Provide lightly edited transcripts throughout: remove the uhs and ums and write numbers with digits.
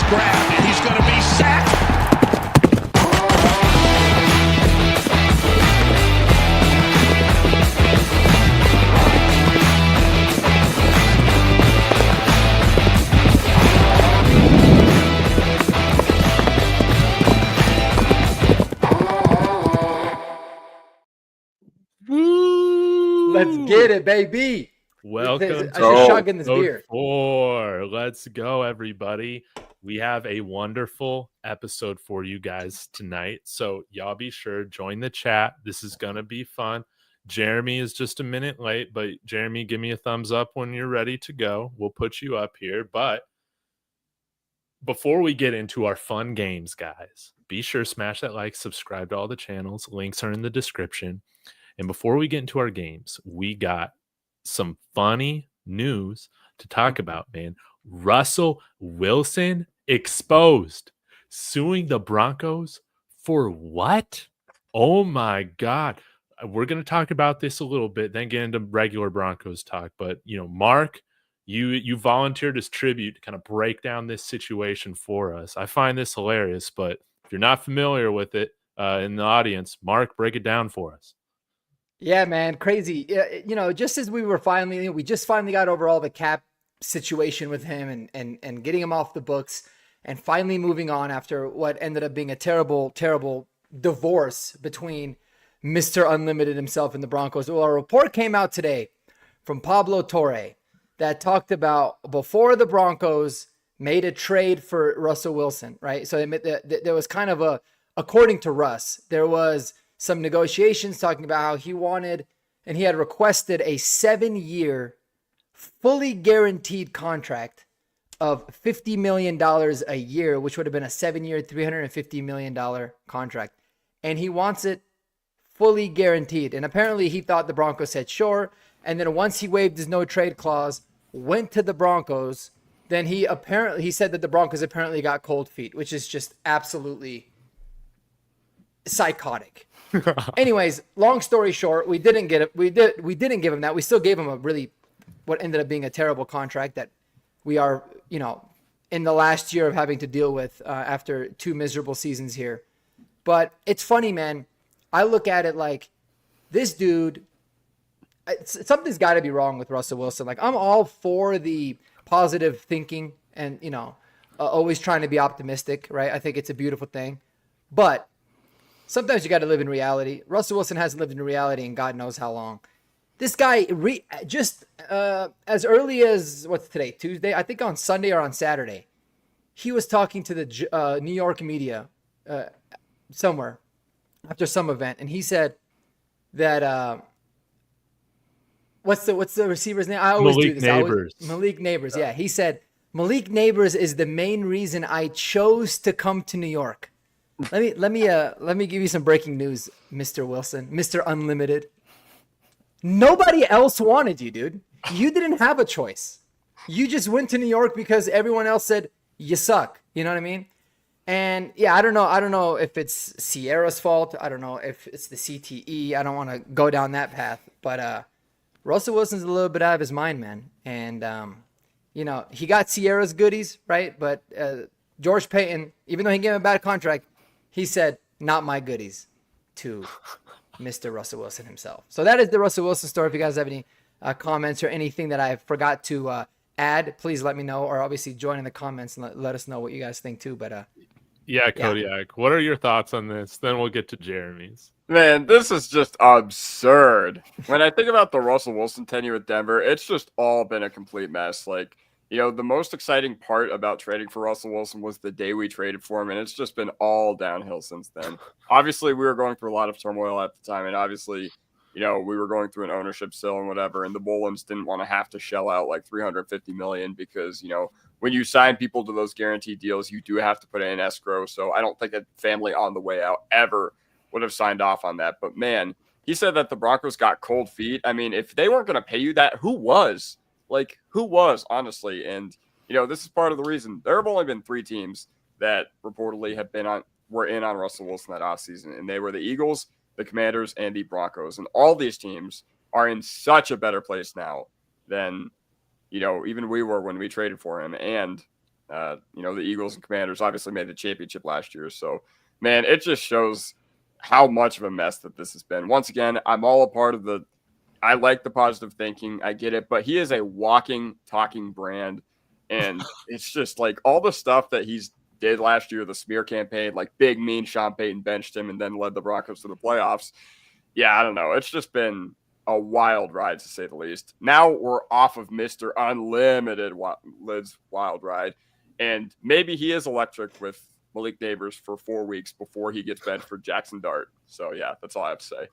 grabbed, and he's going to be sacked. Let's get it, baby. Welcome to shotgun this beer. 4. Let's go, everybody. We have a wonderful episode for you guys tonight. So y'all be sure, join the chat. This is going to be fun. Jeremy is just a minute late, but Jeremy, give me a thumbs up when you're ready to go. We'll put you up here. But before we get into our fun games, guys, be sure smash that like, subscribe to all the channels. Links are in the description. And before we get into our games, we got some funny news to talk about, man. Russell Wilson exposed, suing the Broncos for what? Oh my God. We're going to talk about this a little bit, then get into regular Broncos talk. But, Mark, you volunteered as tribute to kind of break down this situation for us. I find this hilarious, but if you're not familiar with it in the audience, Mark, break it down for us. Yeah, man, crazy. Just as we just finally got over all the cap situation with him and getting him off the books and finally moving on after what ended up being a terrible, terrible divorce between Mr. Unlimited himself and the Broncos. Well, a report came out today from Pablo Torre that talked about before the Broncos made a trade for Russell Wilson, right? So there was kind of according to Russ, there was some negotiations talking about how he wanted and he had requested a 7-year fully guaranteed contract of $50 million a year, which would have been a 7-year, $350 million contract. And he wants it fully guaranteed. And apparently he thought the Broncos said sure. And then once he waived his no trade clause, went to the Broncos, then he said that the Broncos apparently got cold feet, which is just absolutely psychotic. Anyways, long story short, we didn't get it. We didn't give him that. We still gave him what ended up being a terrible contract that we are, in the last year of having to deal with after 2 miserable seasons here. But it's funny, man. I look at it like this dude, something's got to be wrong with Russell Wilson. Like, I'm all for the positive thinking and, always trying to be optimistic, right? I think it's a beautiful thing. But sometimes you got to live in reality. Russell Wilson hasn't lived in reality in God knows how long. This guy, just as early as, what's today, Tuesday? I think on Sunday or on Saturday, he was talking to the New York media somewhere after some event. And he said that, what's the receiver's name? I always do this. Malik Neighbors. Yeah. He said, Malik Neighbors is the main reason I chose to come to New York. Let me give you some breaking news, Mr. Wilson, Mr. Unlimited. Nobody else wanted you, dude. You didn't have a choice. You just went to New York because everyone else said you suck. You know what I mean? And yeah, I don't know if it's Sierra's fault. I don't know if it's the CTE. I don't want to go down that path. But Russell Wilson's a little bit out of his mind, man. And he got Sierra's goodies, right? But George Payton, even though he gave him a bad contract, he said, not my goodies to Mr. Russell Wilson himself. So that is the Russell Wilson story. If you guys have any comments or anything that I forgot to add, please let me know, or obviously join in the comments and let us know what you guys think too. But yeah, Kodiak, what are your thoughts on this? Then we'll get to Jeremy's. Man, this is just absurd. When I think about the Russell Wilson tenure with Denver, it's just all been a complete mess. Like, the most exciting part about trading for Russell Wilson was the day we traded for him, and it's just been all downhill since then. Obviously, we were going through a lot of turmoil at the time, and obviously, we were going through an ownership sale and whatever, and the Bolins didn't want to have to shell out like $350 million because, when you sign people to those guaranteed deals, you do have to put it in escrow. So I don't think a family on the way out ever would have signed off on that. But, man, he said that the Broncos got cold feet. I mean, if they weren't going to pay you that, who was? Like, who was, honestly? And, this is part of the reason. There have only been 3 teams that reportedly were in on Russell Wilson that offseason, and they were the Eagles, the Commanders, and the Broncos. And all these teams are in such a better place now than, even we were when we traded for him. And The Eagles and Commanders obviously made the championship last year. So, man, it just shows how much of a mess that this has been. Once again, I'm all a part of I like the positive thinking. I get it. But he is a walking, talking brand. And it's just like all the stuff that he's did last year, the smear campaign, like big, mean Sean Payton benched him and then led the Broncos to the playoffs. Yeah, I don't know. It's just been a wild ride, to say the least. Now we're off of Mr. Unlimited Lid's wild ride. And maybe he is electric with Malik Neighbors for 4 weeks before he gets benched for Jackson Dart. So, yeah, that's all I have to say.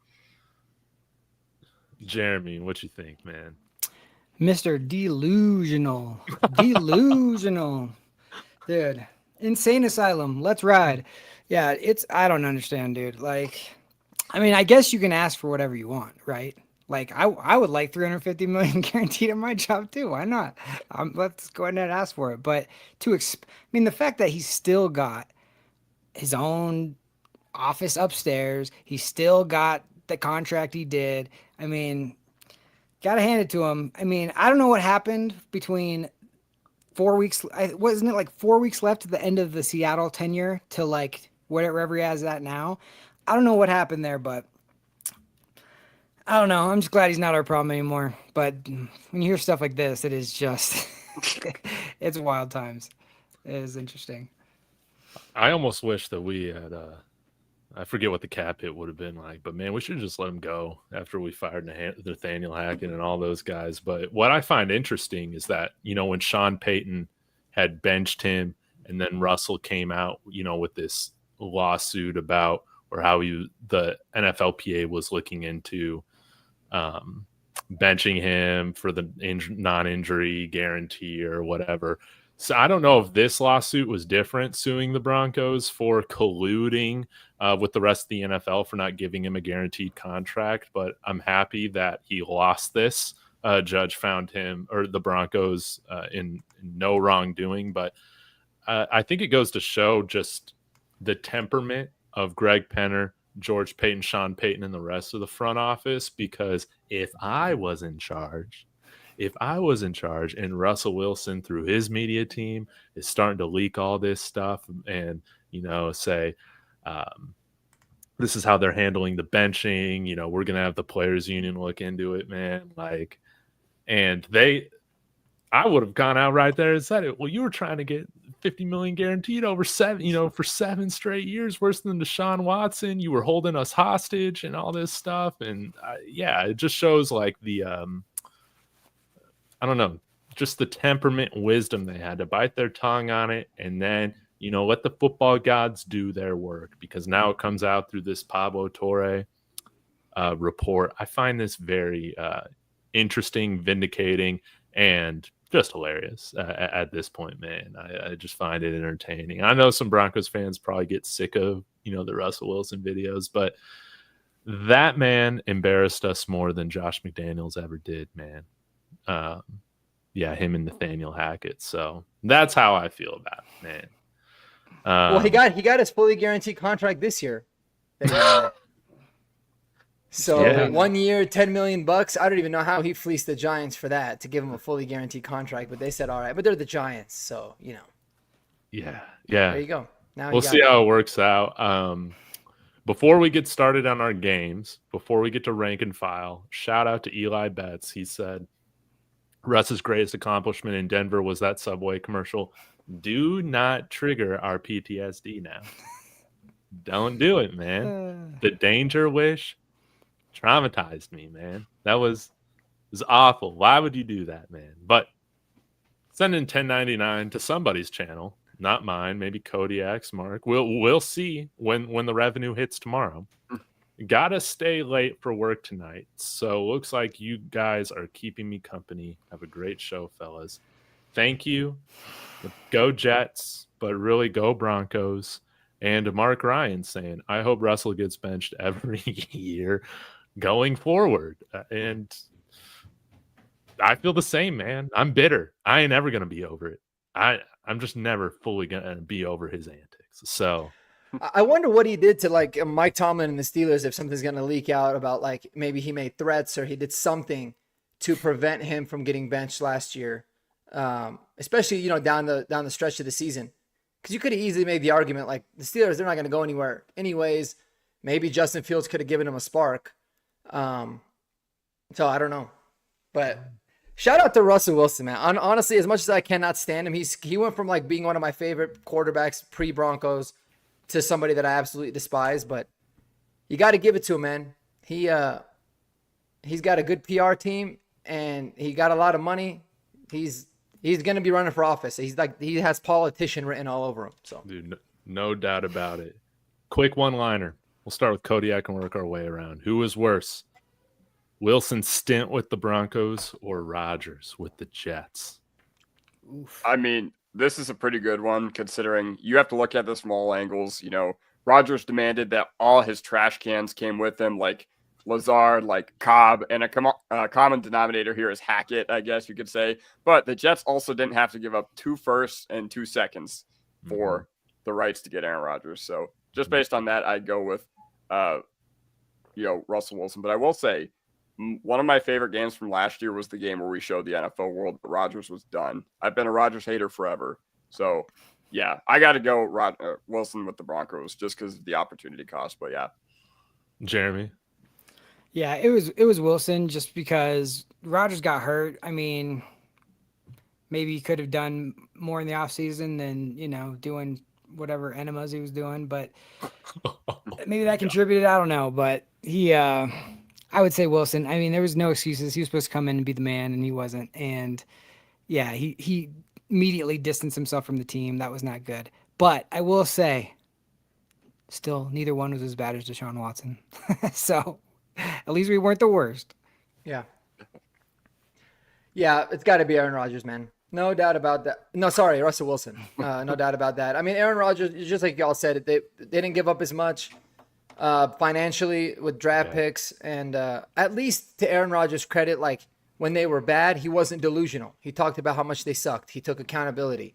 Jeremy, what you think, man? Mr. Delusional. Delusional. Dude. Insane asylum. Let's ride. Yeah, I don't understand, dude. Like, I mean, I guess you can ask for whatever you want, right? Like, I would like 350 million guaranteed at my job too. Why not? Let's go ahead and ask for it. But the fact that he's still got his own office upstairs, he still got the contract he did. I mean, gotta hand it to him. I mean, I don't know what happened between 4 weeks. Wasn't it like 4 weeks left at the end of the Seattle tenure to like wherever he has that now? I don't know what happened there, but I don't know. I'm just glad he's not our problem anymore. But when you hear stuff like this, it is just, it's wild times. It is interesting. I almost wish that we had, I forget what the cap hit would have been like, but man, we should just let him go after we fired Nathaniel Hackett and all those guys. But what I find interesting is that, when Sean Payton had benched him and then Russell came out, with this lawsuit about, or how the NFLPA was looking into benching him for the non-injury guarantee or whatever. So I don't know if this lawsuit was different, suing the Broncos for colluding with the rest of the NFL for not giving him a guaranteed contract, but I'm happy that he lost this. Judge found him or the Broncos in no wrongdoing, but I think it goes to show just the temperament of Greg Penner, George Payton, Sean Payton, and the rest of the front office, because if I was in charge and Russell Wilson through his media team is starting to leak all this stuff and, say, this is how they're handling the benching, we're going to have the players union look into it, man. Like, and I would have gone out right there and said it. Well, you were trying to get 50 million guaranteed over for 7 straight years, worse than Deshaun Watson. You were holding us hostage and all this stuff. And it just shows like the, I don't know, just the temperament and wisdom they had to bite their tongue on it. And then, let the football gods do their work, because now it comes out through this Pablo Torre report. I find this very interesting, vindicating, and just hilarious at this point, man. I just find it entertaining. I know some Broncos fans probably get sick of, the Russell Wilson videos, but that man embarrassed us more than Josh McDaniels ever did, man. Him and Nathaniel Hackett. So that's how I feel about it, man. Well, he got his fully guaranteed contract this year. So 1 year, $10 million. I don't even know how he fleeced the Giants for that, to give him a fully guaranteed contract. But they said, all right. But they're the Giants, so Yeah. There you go. Now we'll see how it works out. Before we get started on our games, before we get to rank and file, shout out to Eli Betts. He said, Russ's greatest accomplishment in Denver was that Subway commercial. Do not trigger our PTSD now. Don't do it, man. The danger wish traumatized me, man. That was awful. Why would you do that, man? But send in 1099 to somebody's channel, not mine. Maybe Kodiak's, Mark. We'll see when the revenue hits tomorrow. Gotta stay late for work tonight, so looks like you guys are keeping me company. Have a great show, fellas. Thank you. Go Jets, but really go Broncos. And Mark Ryan saying, I hope Russell gets benched every year going forward. And I feel the same, man. I'm bitter. I ain't ever gonna be over it. I'm just never fully gonna be over his antics. So I wonder what he did to like Mike Tomlin and the Steelers, if something's going to leak out about like maybe he made threats or he did something to prevent him from getting benched last year. especially, you know, down the stretch of the season. Because you could have easily made the argument like the Steelers, they're not going to go anywhere anyways. Maybe Justin Fields could have given him a spark. So I don't know. But shout out to Russell Wilson, man. Honestly, as much as I cannot stand him, he went from like being one of my favorite quarterbacks pre-Broncos to somebody that I absolutely despise. But you got to give it to him, man. He's got a good PR team and he got a lot of money. He's going to be running for office. He has politician written all over him. So, dude, no doubt about it. Quick one-liner. We'll start with Kodiak and work our way around. Who was worse, Wilson's stint with the Broncos or Rodgers with the Jets? Oof. I mean, this is a pretty good one considering you have to look at this from all angles. You know, Rodgers demanded that all his trash cans came with him, like Lazard, like Cobb, and a common denominator here is Hackett, I guess you could say. But the Jets also didn't have to give up 2 firsts and 2 seconds for the rights to get Aaron Rodgers. So just based on that, I'd go with, Russell Wilson. But I will say, one of my favorite games from last year was the game where we showed the NFL world that Rodgers was done. I've been a Rodgers hater forever. So, yeah, I got to go Wilson with the Broncos just because of the opportunity cost. But, yeah. Jeremy? Yeah, it was Wilson just because Rodgers got hurt. I mean, maybe he could have done more in the offseason than, you know, doing whatever enemas he was doing. But maybe that contributed. I don't know. But I would say Wilson. I mean, there was no excuses. He was supposed to come in and be the man, and he wasn't. And, yeah, he immediately distanced himself from the team. That was not good. But I will say, still, neither one was as bad as Deshaun Watson. So, at least we weren't the worst. Yeah. Yeah, it's got to be Aaron Rodgers, man. No doubt about that. No, sorry, Russell Wilson. No doubt about that. I mean, Aaron Rodgers, just like y'all said, they didn't give up as much financially with draft picks. And at least to Aaron Rodgers' credit, like when they were bad, he wasn't delusional. He talked about how much they sucked. He took accountability.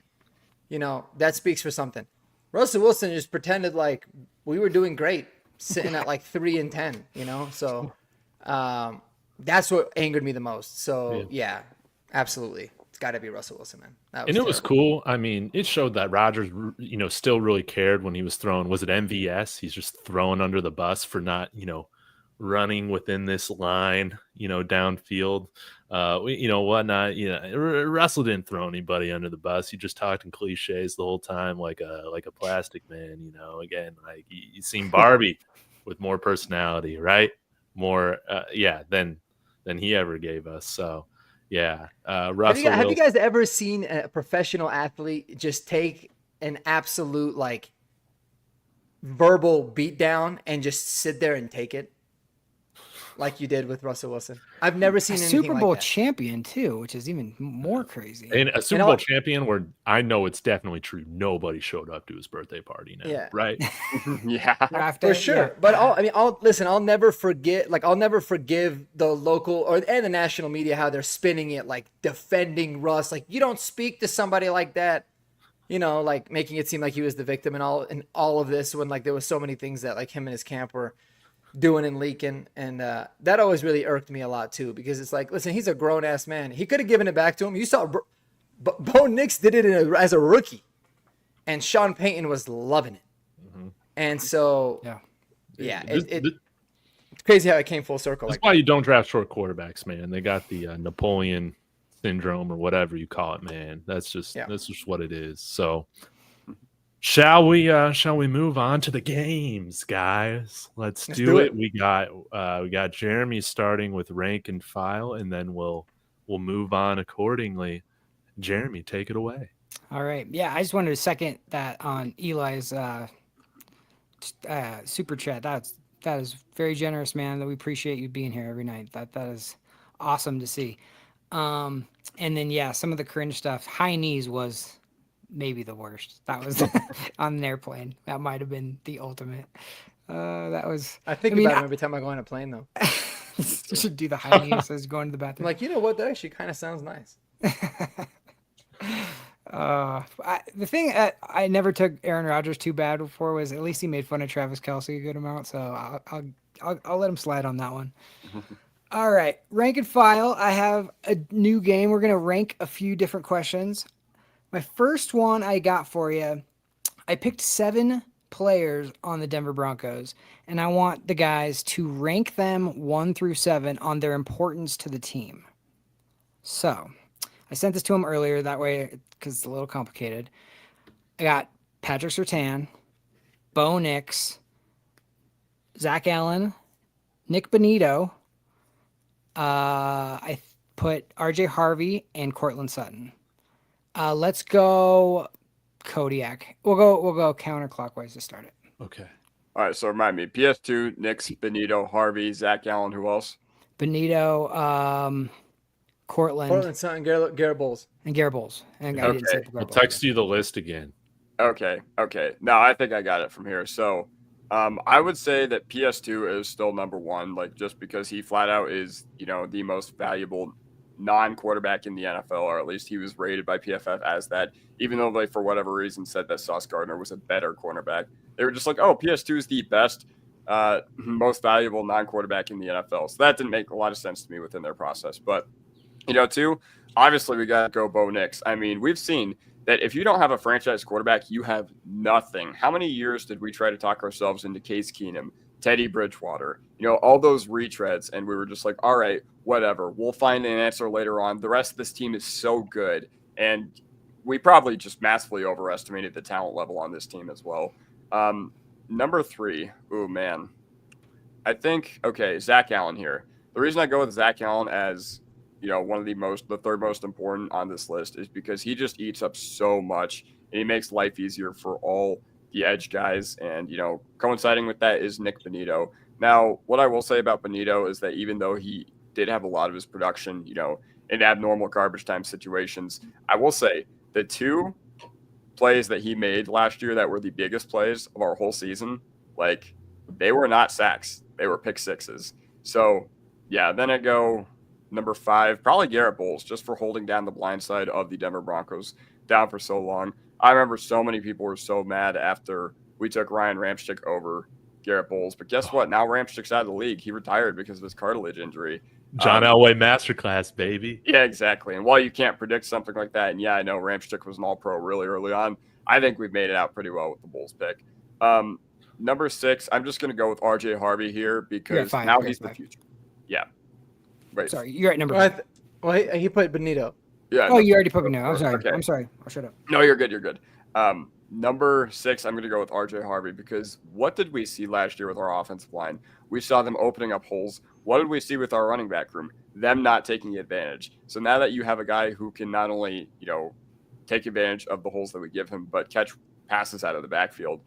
You know, that speaks for something. Russell Wilson just pretended like we were doing great, sitting at like 3-10, you know? So that's what angered me the most. So yeah, absolutely. It's got to be Russell Wilson, man. And it was cool. I mean, it showed that Rodgers, you know, still really cared when he was throwing. Was it MVS? He's just thrown under the bus for not, you know, running within this line, you know, downfield, you know, whatnot. You know, Russell didn't throw anybody under the bus. He just talked in cliches the whole time, like a plastic man. You know, again, like you seen Barbie with more personality, right? More, than he ever gave us. So. Yeah, Russell. Have you guys ever seen a professional athlete just take an absolute like verbal beatdown and just sit there and take it, like you did with Russell Wilson? I've never seen anything Super Bowl like that. champion too, which is even more crazy. And a Super Bowl champion, where I know it's definitely true. Nobody showed up to his birthday party now, right? Yeah, for sure. Yeah. But I'll never forget. Like I'll never forgive the local and the national media how they're spinning it, like defending Russ. Like you don't speak to somebody like that, you know, like making it seem like he was the victim and all of this when like there was so many things that like him and his camp were doing and leaking, and that always really irked me a lot too, because it's like, listen, he's a grown-ass man. He could have given it back to him. You saw Bo Nix did it as a rookie, and Sean Payton was loving it. And so it's crazy how it came full circle. That's why you don't draft short quarterbacks, man. They got the Napoleon syndrome or whatever you call it, man. That's just what it is. So Shall we move on to the games, guys? Let's do it. We got Jeremy starting with rank and file, and then we'll move on accordingly. Jeremy, take it away. All right. Yeah, I just wanted to second that on Eli's super chat. That is very generous, man. That we appreciate you being here every night. That is awesome to see. And then some of the cringe stuff. High knees was maybe the worst. That was on an airplane. That might have been the ultimate. That was. I think about it every time I go on a plane, though. You should do the high knees as going to the bathroom. I'm like, you know what? That actually kind of sounds nice. The thing I never took Aaron Rodgers too bad before was at least he made fun of Travis Kelce a good amount. So I'll let him slide on that one. All right, rank and file. I have a new game. We're going to rank a few different questions. My first one I got for you, I picked 7 players on the Denver Broncos, and I want the guys to rank them 1 through 7 on their importance to the team. So I sent this to him earlier, that way, because it's a little complicated. I got Patrick Surtain, Bo Nix, Zach Allen, Nick Bonito. I put RJ Harvey and Cortland Sutton. Let's go Kodiak. We'll go counterclockwise to start it. Okay. All right, so remind me. PS2, Nix, Benito, Harvey, Zach Allen. Who else? Benito, Cortland, Portland Sutton, Garrett Bowles. and Garrett Bowles. And I Okay. didn't say I'll Garrett text you the list again. Okay. Now I think I got it from here. So I would say that PS2 is still number 1, like just because he flat out is, the most valuable non-quarterback in the NFL, or at least he was rated by PFF as that, even though they, for whatever reason, said that Sauce Gardner was a better cornerback. They were just like, oh, PS2 is the best, most valuable non-quarterback in the NFL. So that didn't make a lot of sense to me within their process. But, 2, obviously we got to go Bo Nix. I mean, we've seen that if you don't have a franchise quarterback, you have nothing. How many years did we try to talk ourselves into Case Keenum, Teddy Bridgewater, all those retreads, and we were just like, all right, whatever. We'll find an answer later on. The rest of this team is so good, and we probably just massively overestimated the talent level on this team as well. Number 3, oh, man. I think, Zach Allen here. The reason I go with Zach Allen as one of the third most important on this list is because he just eats up so much and he makes life easier for all the edge guys. And, coinciding with that is Nick Bonito. Now, what I will say about Bonito is that even though he did have a lot of his production, in abnormal garbage time situations, I will say the 2 plays that he made last year that were the biggest plays of our whole season, like they were not sacks. They were pick sixes. So yeah, then I go number 5, probably Garrett Bowles, just for holding down the blind side of the Denver Broncos down for so long. I remember so many people were so mad after we took Ryan Ramczyk over Garrett Bowles. But guess what? Now Ramczyk's out of the league. He retired because of his cartilage injury. John Elway masterclass, baby. Yeah, exactly. And while you can't predict something like that, and yeah, I know Ramczyk was an all-pro really early on, I think we've made it out pretty well with the Bulls pick. Number 6, I'm just going to go with RJ Harvey here because now he's the future. Yeah. Wait. Sorry, you're at number 5. Well, he put Benito. Yeah. Oh, you already put Benito. I'm sorry. Okay. I'm sorry. I'll shut up. No, you're good. You're good. Number 6, I'm going to go with RJ Harvey because what did we see last year with our offensive line? We saw them opening up holes. What did we see with our running back room? Them not taking advantage. So now that you have a guy who can not only, take advantage of the holes that we give him, but catch passes out of the backfield,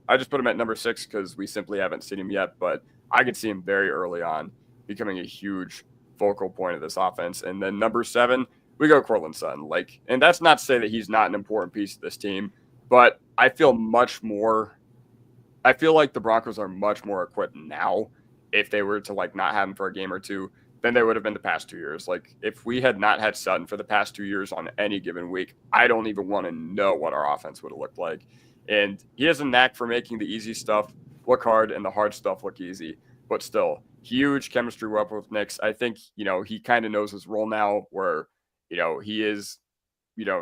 I just put him at number 6 because we simply haven't seen him yet, but I could see him very early on becoming a huge focal point of this offense. And then number 7, we go Cortland Sutton. And that's not to say that he's not an important piece of this team, but I feel like the Broncos are much more equipped now if they were to not have him for a game or two than they would have been the past 2 years. If we had not had Sutton for the past 2 years on any given week, I don't even want to know what our offense would have looked like. And he has a knack for making the easy stuff look hard and the hard stuff look easy. But still, huge chemistry weapon with Nix. I think, he kind of knows his role now where, he is,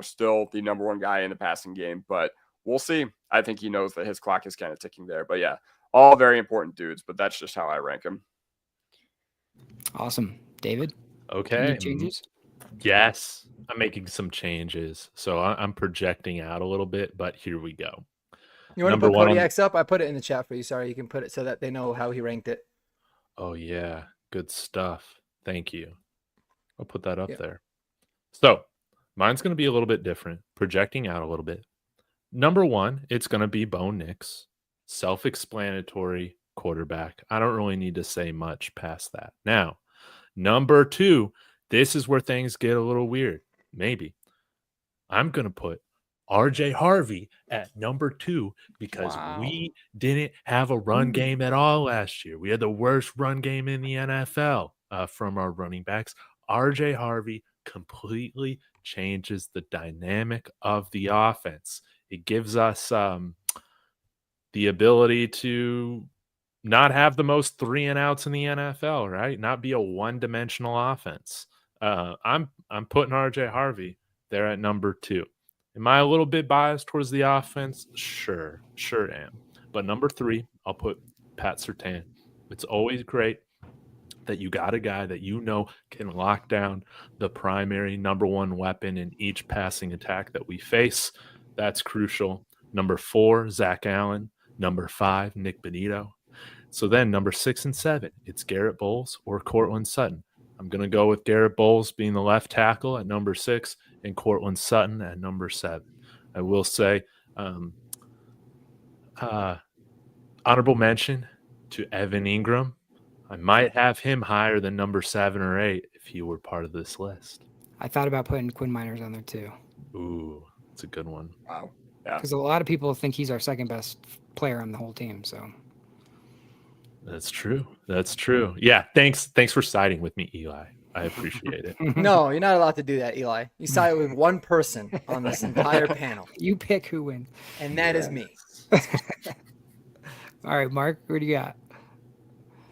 still the number 1 guy in the passing game. But we'll see. I think he knows that his clock is kind of ticking there. But yeah, all very important dudes. But that's just how I rank him. Awesome. David? Okay. Any changes? Yes. I'm making some changes. So I'm projecting out a little bit, but here we go. You want to put Kodiak's up? I put it in the chat for you. Sorry, you can put it so that they know how he ranked it. Oh, yeah. Good stuff. Thank you. I'll put that up there. So mine's going to be a little bit different, projecting out a little bit. Number 1, it's going to be Bo Nix. Self-explanatory quarterback. I don't really need to say much past that. Now, number 2, this is where things get a little weird. Maybe. I'm going to put RJ Harvey at number 2 because we didn't have a run game at all last year. We had the worst run game in the NFL from our running backs. RJ Harvey completely changes the dynamic of the offense. It gives us the ability to not have the most 3-and-outs in the NFL, right? Not be a one-dimensional offense. I'm putting RJ Harvey there at number 2. Am I a little bit biased towards the offense? Sure am. But number 3, I'll put Pat Surtain. It's always great that you got a guy that you know can lock down the primary number 1 weapon in each passing attack that we face. That's crucial. Number 4, Zach Allen. Number 5, Nick Benito. So then number 6 and 7, it's Garrett Bowles or Courtland Sutton. I'm going to go with Garrett Bowles being the left tackle at number 6 and Courtland Sutton at number 7. I will say honorable mention to Evan Engram. I might have him higher than number 7 or 8 if he were part of this list. I thought about putting Quinn Miners on there too. Ooh, that's a good one. Wow. Yeah. Because a lot of people think he's our second best player on the whole team. So That's true. Yeah, thanks for siding with me, Eli. I appreciate it. No, you're not allowed to do that, Eli. You sided with one person on this entire panel, you pick who wins. and that is me. All right, Mark, what do you got?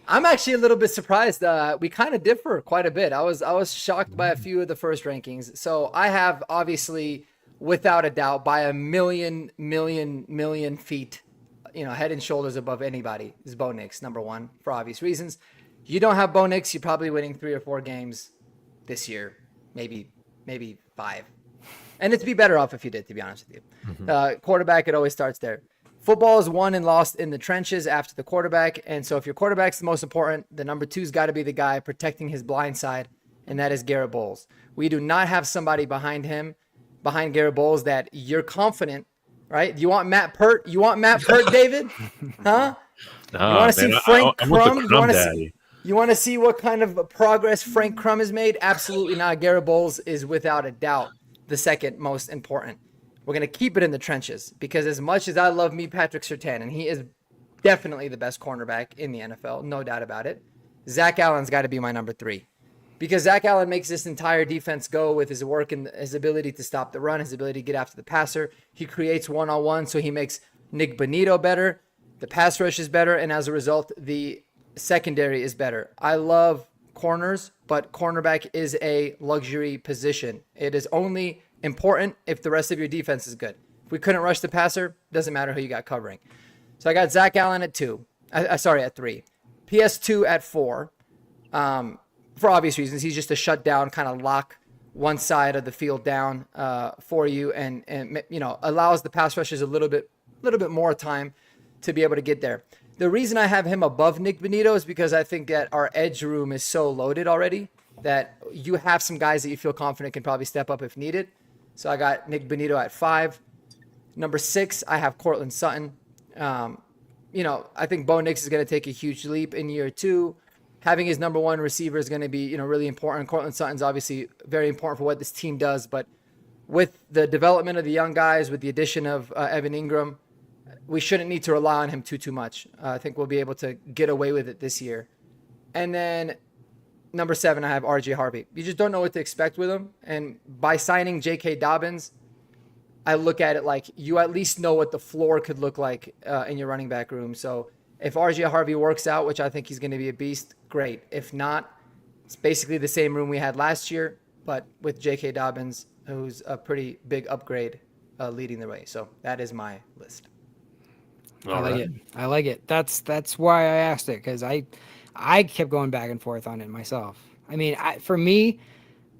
I'm actually a little bit surprised. We kind of differ quite a bit. I was shocked by a few of the first rankings. So I have, obviously, without a doubt, by a million feet, head and shoulders above anybody, is Bo Nix, number 1, for obvious reasons. You don't have Bo Nix, you're probably winning 3 or 4 games this year, maybe 5. And it'd be better off if you did, to be honest with you. Mm-hmm. Quarterback, it always starts there. Football is won and lost in the trenches after the quarterback. And so if your quarterback's the most important, the number 2's got to be the guy protecting his blind side, and that is Garrett Bowles. We do not have somebody behind Garrett Bowles that you're confident, right? You want Matt Pert? David? Huh? No, you want to see Frank Crum? You want to see what kind of progress Frank Crum has made? Absolutely not. Garrett Bowles is without a doubt the second most important. We're going to keep it in the trenches because as much as I love me Patrick Surtain, and he is definitely the best cornerback in the NFL, no doubt about it, Zach Allen's got to be my number 3. Because Zach Allen makes this entire defense go with his work and his ability to stop the run, his ability to get after the passer. He creates one-on-one, so he makes Nick Benito better. The pass rush is better, and as a result, the secondary is better. I love corners, but cornerback is a luxury position. It is only important if the rest of your defense is good. If we couldn't rush the passer, doesn't matter who you got covering. So I got Zach Allen at 2. At 3. PS2 at 4. For obvious reasons, he's just a shutdown, kind of lock one side of the field down for you, and allows the pass rushers a little bit more time to be able to get there. The reason I have him above Nick Benito is because I think that our edge room is so loaded already that you have some guys that you feel confident can probably step up if needed. So I got Nick Benito at 5. Number 6, I have Courtland Sutton. I think Bo Nix is going to take a huge leap in year 2. Having his number 1 receiver is going to be, really important. Courtland Sutton's obviously very important for what this team does, but with the development of the young guys, with the addition of Evan Engram, we shouldn't need to rely on him too much. I think we'll be able to get away with it this year. And then number 7, I have RJ Harvey. You just don't know what to expect with him. And by signing J.K. Dobbins, I look at it like you at least know what the floor could look like in your running back room. So if RJ Harvey works out, which I think he's going to be a beast, great. If not, it's basically the same room we had last year, but with J.K. Dobbins, who's a pretty big upgrade leading the way. So that is my list. I like it. That's why I asked it, because I kept going back and forth on it myself. I mean, for me,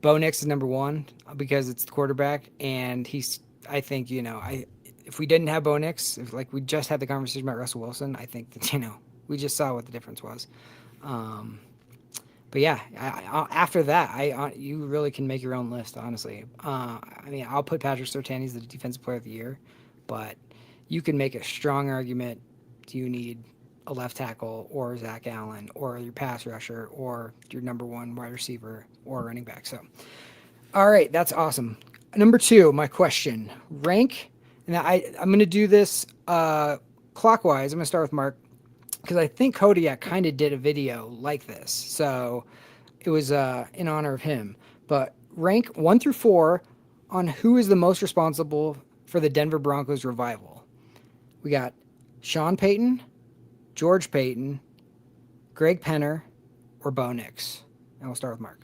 Bo Nix is number 1 because it's the quarterback, and I think, if we didn't have Bo Nix, if we just had the conversation about Russell Wilson, I think that, we just saw what the difference was. But yeah, after that, you really can make your own list, honestly. I'll put Patrick Surtain, he's the defensive player of the year, but you can make a strong argument. Do you need a left tackle or Zach Allen or your pass rusher or your number 1 wide receiver or running back? So, all right, that's awesome. Number 2, my question, rank. And I'm going to do this clockwise. I'm going to start with Mark because I think Kodiak kind of did a video like this. So it was in honor of him. But rank 1 through 4 on who is the most responsible for the Denver Broncos revival. We got Sean Payton, George Payton, Greg Penner, or Bo Nix? And we'll start with Mark.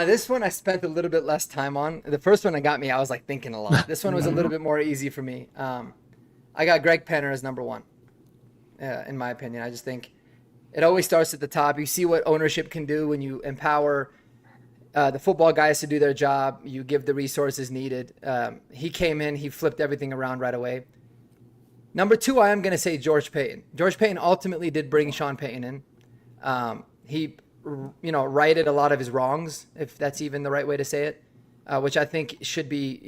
This one I spent a little bit less time on. The first one that got me, I was like thinking a lot. This one was a little bit more easy for me. I got Greg Penner as number one, in my opinion. I just think it always starts at the top. You see what ownership can do when you empower the football guys to do their job. You give the resources needed. He came in, he flipped everything around right away. Number two, I am going to say George Payton. George Payton ultimately did bring Sean Payton in. He righted a lot of his wrongs, if that's even the right way to say it, which I think should be,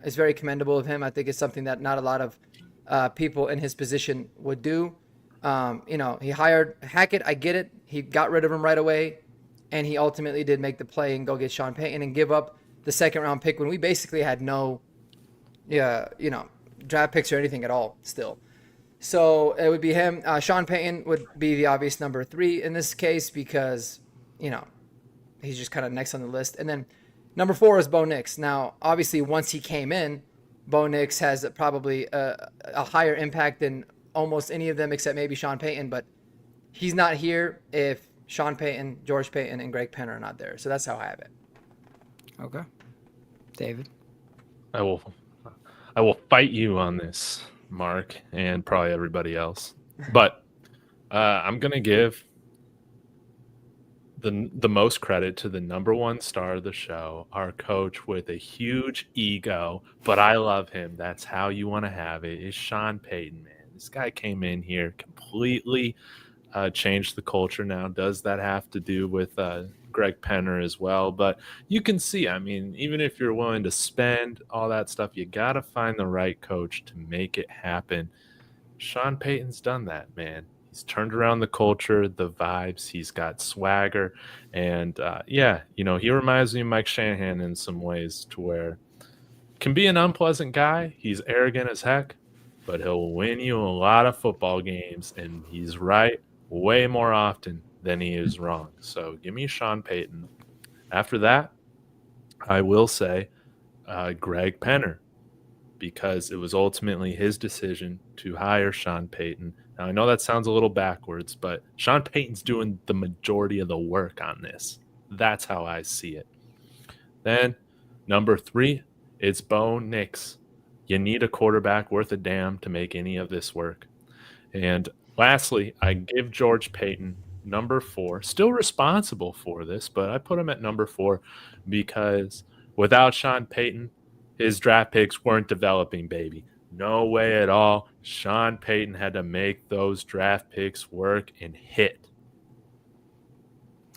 is very commendable of him. I think it's something that not a lot of people in his position would do. He hired Hackett. I get it. He got rid of him right away, and he ultimately did make the play and go get Sean Payton and give up the second round pick when we basically had no, draft picks or anything at all still. So it would be him. Sean Payton would be the obvious number three in this case because, he's just kind of next on the list. And then number four is Bo Nix. Now, obviously, once he came in, Bo Nix has probably a higher impact than almost any of them except maybe Sean Payton. But he's not here if Sean Payton, George Payton, and Greg Penner are not there. So that's how I have it. Okay. David? I will fight you on this, Mark, and probably everybody else. But I'm going to give the most credit to the number one star of the show, our coach with a huge ego, but I love him. That's how you want to have it, is Sean Payton, man. This guy came in here, completely changed the culture now. Does that have to do with Greg Penner as well? But you can see, even if you're willing to spend all that stuff, you got to find the right coach to make it happen. Sean Payton's done that, man. He's turned around the culture, the vibes. He's got swagger. And, he reminds me of Mike Shanahan in some ways to where can be an unpleasant guy. He's arrogant as heck, but he'll win you a lot of football games, and he's right way more often than he is wrong. So give me Sean Payton. After that, I will say Greg Penner, because it was ultimately his decision to hire Sean Payton. Now, I know that sounds a little backwards, but Sean Payton's doing the majority of the work on this. That's how I see it. Then, number three, it's Bo Nix. You need a quarterback worth a damn to make any of this work. And lastly, I give George Payton number four, still responsible for this, but I put him at number four because without Sean Payton, his draft picks weren't developing, baby. No way at all. Sean Payton had to make those draft picks work and hit.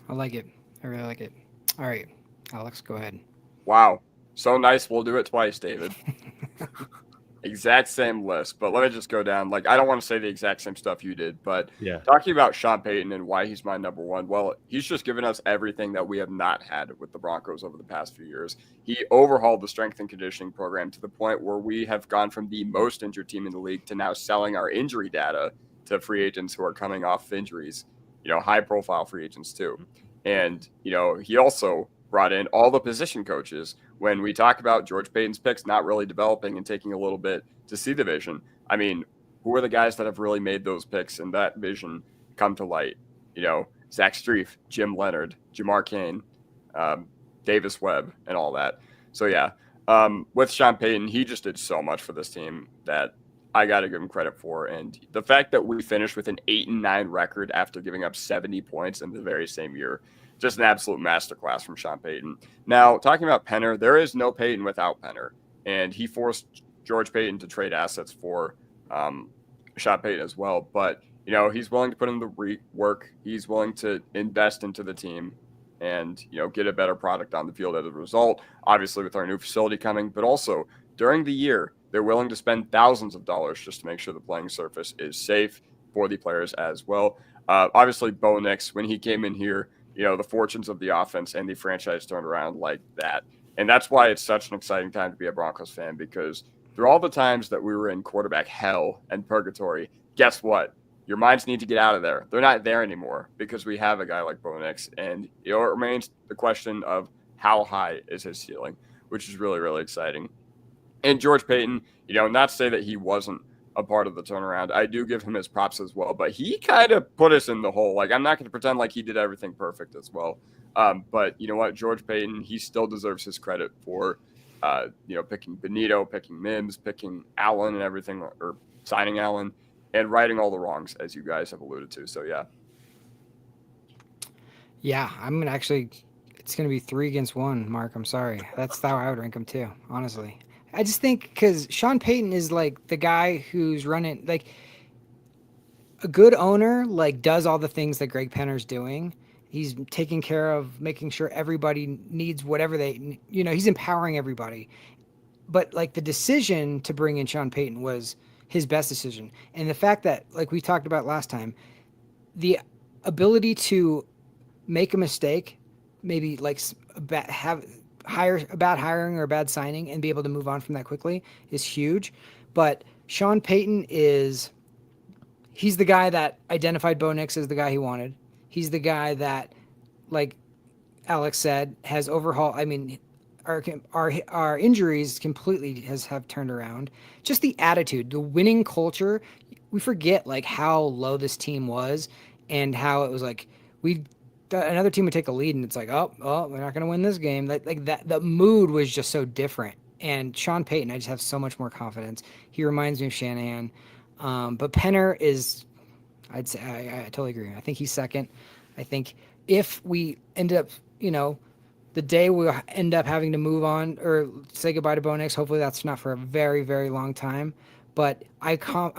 I like it. I really like it. All right, Alex, go ahead. Wow. So nice. We'll do it twice, David. Exact same list, but let me just go down. I don't want to say the exact same stuff you did, but talking about Sean Payton and why he's my number one, well, he's just given us everything that we have not had with the Broncos over the past few years. He overhauled the strength and conditioning program to the point where we have gone from the most injured team in the league to now selling our injury data to free agents who are coming off injuries, high-profile free agents too. And, he also brought in all the position coaches. When we talk about George Payton's picks not really developing and taking a little bit to see the vision, who are the guys that have really made those picks and that vision come to light? Zach Strief, Jim Leonard, Jamar Cain, Davis Webb, and all that. So, with Sean Payton, he just did so much for this team that I got to give him credit for. And the fact that we finished with an 8-9 record after giving up 70 points in the very same year, just an absolute masterclass from Sean Payton. Now, talking about Penner, there is no Payton without Penner. And he forced George Payton to trade assets for Sean Payton as well. But, he's willing to put in the work. He's willing to invest into the team and, get a better product on the field as a result. Obviously, with our new facility coming. But also, during the year, they're willing to spend thousands of dollars just to make sure the playing surface is safe for the players as well. Obviously, Bo Nix, when he came in here, the fortunes of the offense and the franchise turned around like that. And that's why it's such an exciting time to be a Broncos fan, because through all the times that we were in quarterback hell and purgatory, guess what? Your minds need to get out of there. They're not there anymore because we have a guy like Bo Nix. And it remains the question of how high is his ceiling, which is really, really exciting. And George Payton, not to say that he wasn't a part of the turnaround. I do give him his props as well, but he kind of put us in the hole. Like, I'm not going to pretend like he did everything perfect as well. But you know what? George Payton, he still deserves his credit for, picking Benito, picking Mims, picking Allen and everything, or signing Allen and righting all the wrongs, as you guys have alluded to. So, yeah. Yeah, it's going to be 3-1, Mark. I'm sorry. That's how I would rank him too, honestly. I just think because Sean Payton is like the guy who's running, like a good owner, like does all the things that Greg Penner's doing. He's taking care of making sure everybody needs whatever he's empowering everybody. But like the decision to bring in Sean Payton was his best decision. And the fact that, like we talked about last time, the ability to make a mistake, maybe like a bad hiring or a bad signing and be able to move on from that quickly is huge. But Sean Payton he's the guy that identified Bo Nix as the guy he wanted. He's the guy that, like Alex said, has overhauled. I mean, our injuries completely have turned around. Just the attitude, the winning culture. We forget like how low this team was and how it was like another team would take a lead and it's like, oh, we're not going to win this game. Like that, the mood was just so different. And Sean Payton, I just have so much more confidence. He reminds me of Shanahan. But Penner is, I'd say, I totally agree. I think he's second. I think if we end up, the day we end up having to move on or say goodbye to Bo Nix, hopefully that's not for a very, very long time. But I'm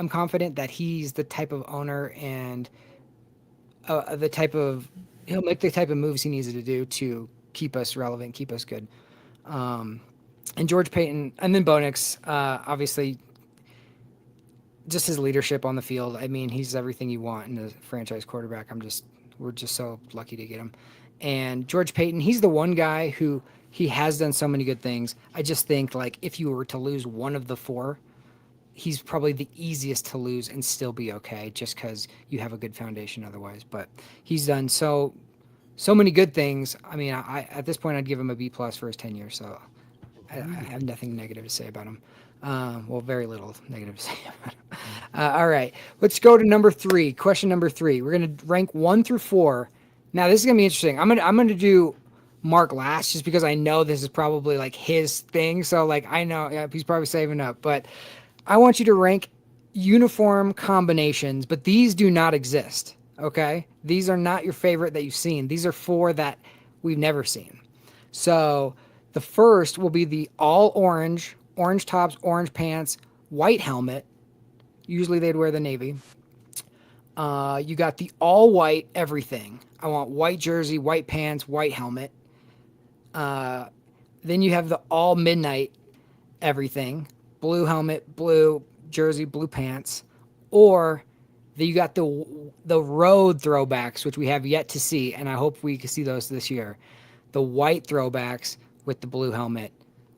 confident that he's the type of owner and he'll make the type of moves he needs to do to keep us relevant, keep us good. And George Payton, and then Bo Nix, obviously, just his leadership on the field. I mean, he's everything you want in a franchise quarterback. We're just so lucky to get him. And George Payton, he's the one guy who he has done so many good things. I just think like if you were to lose one of the four, he's probably the easiest to lose and still be okay just because you have a good foundation otherwise. But he's done so many good things. I mean, I at this point, I'd give him a B+ for his tenure. So I have nothing negative to say about him. Well, very little negative to say about him. All right, let's go to number 3. Question number 3. We're going to rank 1 through 4. Now, this is going to be interesting. I'm going to do Mark last just because I know this is probably like his thing. So like, I know he's probably saving up, but I want you to rank uniform combinations, but these do not exist. Okay. These are not your favorite that you've seen. These are 4 that we've never seen. So the first will be the all orange tops, orange pants, white helmet. Usually they'd wear the navy. You got the all white everything. I want white jersey, white pants, white helmet. Then you have the all midnight everything. Blue helmet, blue jersey, blue pants. Or you got the road throwbacks, which we have yet to see, and I hope we can see those this year. The white throwbacks with the blue helmet,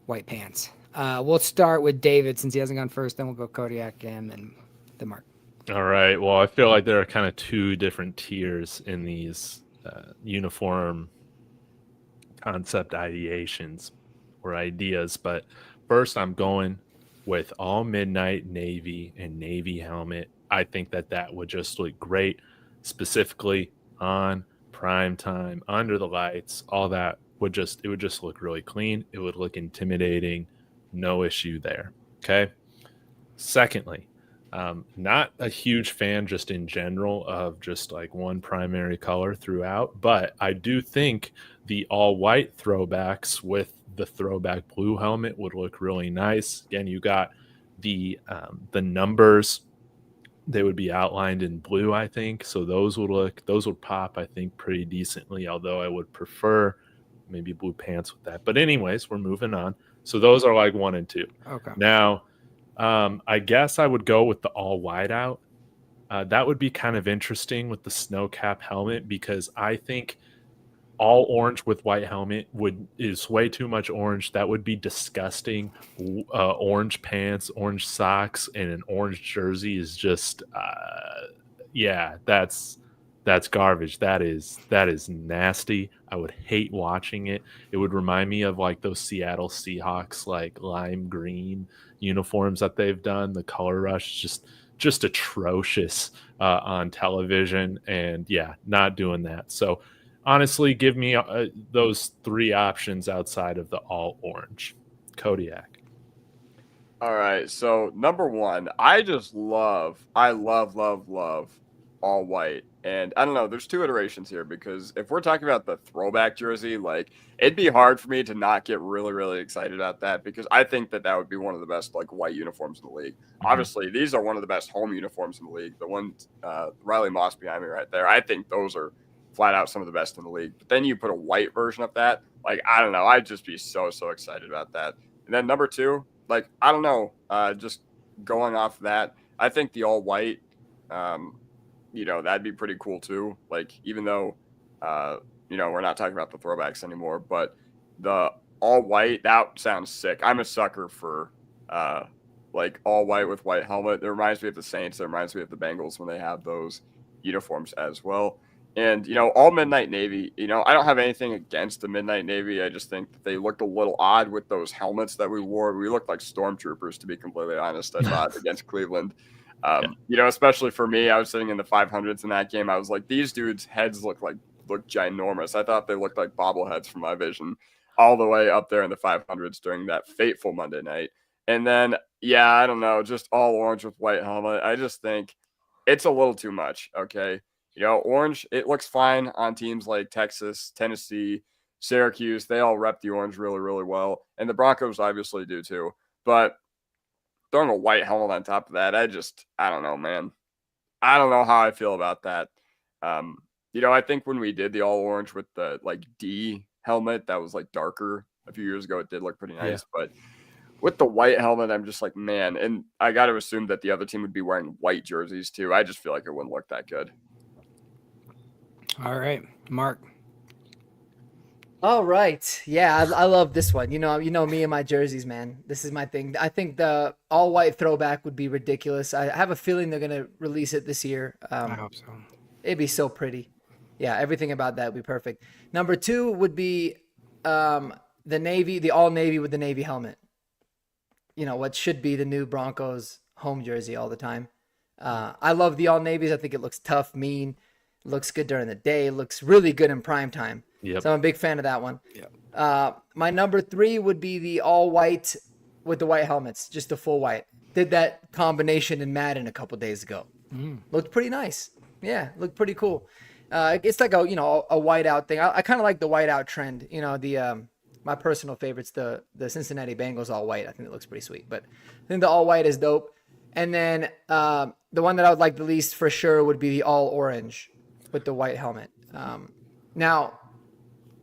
white pants. We'll start with David since he hasn't gone first. Then we'll go Kodiak and then Mark. All right. Well, I feel like there are kind of 2 different tiers in these uniform concept ideations or ideas. But first, I'm going with all midnight navy and navy helmet. I think that would just look great, specifically on prime time, under the lights. All that would just look really clean. It would look intimidating. No issue there. Okay. Secondly, not a huge fan just in general of just like one primary color throughout, but I do think the all white throwbacks with the throwback blue helmet would look really nice. Again, you got the numbers, they would be outlined in blue, I think. So those would pop, I think, pretty decently, although I would prefer maybe blue pants with that. But anyways, we're moving on. So those are like 1 and 2. Okay. Now, I guess I would go with the all white out. That would be kind of interesting with the snow cap helmet because I think all orange with white helmet is way too much orange. That would be disgusting. Orange pants, orange socks, and an orange jersey is just, that's That's garbage. That is nasty. I would hate watching it. It would remind me of like those Seattle Seahawks like lime green uniforms that they've done. The color rush just atrocious on television, and yeah, not doing that. So honestly, give me those three options outside of the all orange. Kodiak. All right, so number one, I love all white. And I don't know, there's two iterations here, because if we're talking about the throwback jersey, like it'd be hard for me to not get really, really excited about that, because I think that would be one of the best like white uniforms in the league. Mm-hmm. Obviously, these are one of the best home uniforms in the league. The one Riley Moss behind me right there, I think those are flat out some of the best in the league. But then you put a white version of that, like I don't know, I'd just be so excited about that. And then number two, like I don't know, just going off that, I think the all white, that'd be pretty cool too. Like, even though, we're not talking about the throwbacks anymore, but the all white, that sounds sick. I'm a sucker for, like all white with white helmet. It reminds me of the Saints. It reminds me of the Bengals when they have those uniforms as well. And, all midnight navy, I don't have anything against the midnight navy. I just think that they looked a little odd with those helmets that we wore. We looked like stormtroopers, to be completely honest, I thought, against Cleveland. Especially for me, I was sitting in the 500s in that game. I was like, these dudes' heads look ginormous. I thought they looked like bobbleheads from my vision, all the way up there in the 500s during that fateful Monday night. And then, I don't know, just all orange with white helmet. I just think it's a little too much. Okay. Orange, it looks fine on teams like Texas, Tennessee, Syracuse. They all rep the orange really, really well. And the Broncos obviously do too. But throwing a white helmet on top of that, I don't know, man. I don't know how I feel about that. I think when we did the all orange with the like D helmet that was like darker a few years ago, it did look pretty nice. Yeah. But with the white helmet, I'm just like, man, and I got to assume that the other team would be wearing white jerseys too. I just feel like it wouldn't look that good. All right, Mark. All right. Yeah, I love this one. You know me and my jerseys, man. This is my thing. I think the all-white throwback would be ridiculous. I have a feeling they're going to release it this year. I hope so. It'd be so pretty. Yeah, everything about that would be perfect. Number two would be the navy, the all-navy with the navy helmet. What should be the new Broncos home jersey all the time. I love the all-navies. I think it looks tough, mean. Looks good during the day. Looks really good in prime time. Yep. So I'm a big fan of that one. Yep. My number three would be the all white with the white helmets, just the full white. Did that combination in Madden a couple days ago. Looked pretty nice. Yeah, looked pretty cool. It's like a whiteout thing. I kind of like the whiteout trend. My personal favorite's the Cincinnati Bengals all white. I think it looks pretty sweet. But I think the all white is dope. And then the one that I would like the least for sure would be the all orange with the white helmet. Now,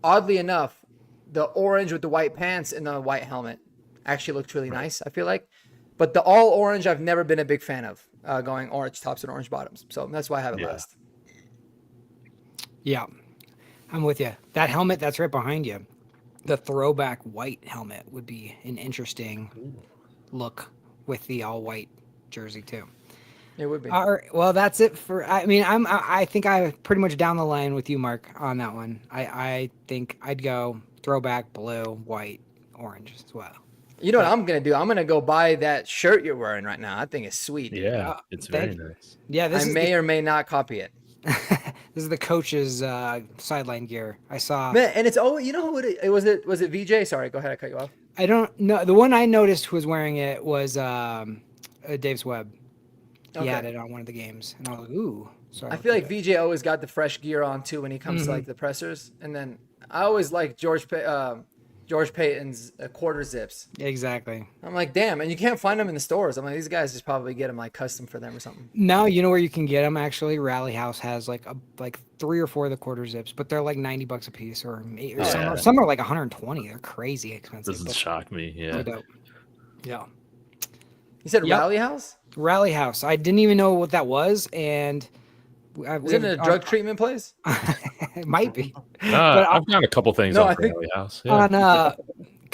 oddly enough, the orange with the white pants and the white helmet actually looks really nice, I feel like. But the all orange, I've never been a big fan of, going orange tops and orange bottoms. So that's why I have it last. Yeah, I'm with you. That helmet that's right behind you, the throwback white helmet would be an interesting look with the all white jersey too. It would be. All right, well, that's it for. I think I pretty much down the line with you, Mark, on that one. I think I'd go throwback, blue, white, orange as well. You know what I'm gonna do? I'm gonna go buy that shirt you're wearing right now. I think it's sweet. Yeah, it's very nice. Yeah, I may or may not copy it. This is the coach's sideline gear. I saw. Man, and it's you know who it was? It VJ? Sorry, go ahead. I cut you off. I don't know. The one I noticed who was wearing it was Dave's Webb. He had it on one of the games, and I was like, "Ooh." Sorry. I feel like VJ always got the fresh gear on too when he comes to like the pressers, and then I always like George Payton's quarter zips. Exactly. I'm like, damn, and you can't find them in the stores. I'm like, these guys just probably get them like custom for them or something. No, you know where you can get them actually. Rally House has like 3 or 4 of the quarter zips, but they're like $90 a piece, or some are like 120. They're crazy expensive. Doesn't shock me. Yeah. Yeah. You said Rally House? Rally House. I didn't even know what that was, and is it a drug treatment place? It might be. But I've got a couple things on Rally House. Yeah.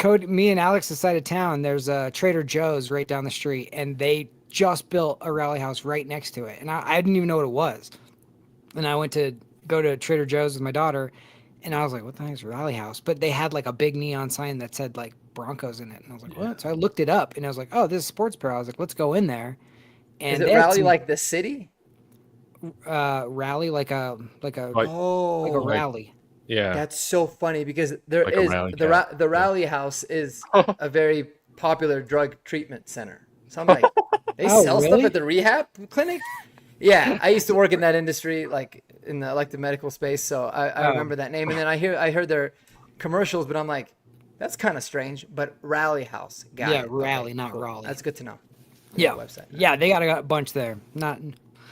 On me and Alex's side of town, there's a Trader Joe's right down the street, and they just built a Rally House right next to it, and I didn't even know what it was. and I went to go to Trader Joe's with my daughter, and I was like, what the heck is Rally House? But they had like a big neon sign that said like Broncos in it. And I was like, what? So I looked it up, and I was like, oh, this is Sports Pro. I was like, let's go in there. And Is it they had Rally some, like the city? rally, like a Oh, rally. Yeah. that's so funny because there Like a is rally the cat. the Rally House is a very popular drug treatment center. So I'm like, they Oh, sell stuff really? at the rehab clinic? Yeah, I used to work in that industry, like in the medical space. So I Oh. remember that name. And then I heard their commercials, but I'm like, that's kind of strange. But Rally House, got Yeah, it. Rally, not Raleigh. That's good to know. Yeah. Website. Yeah, they got a bunch there.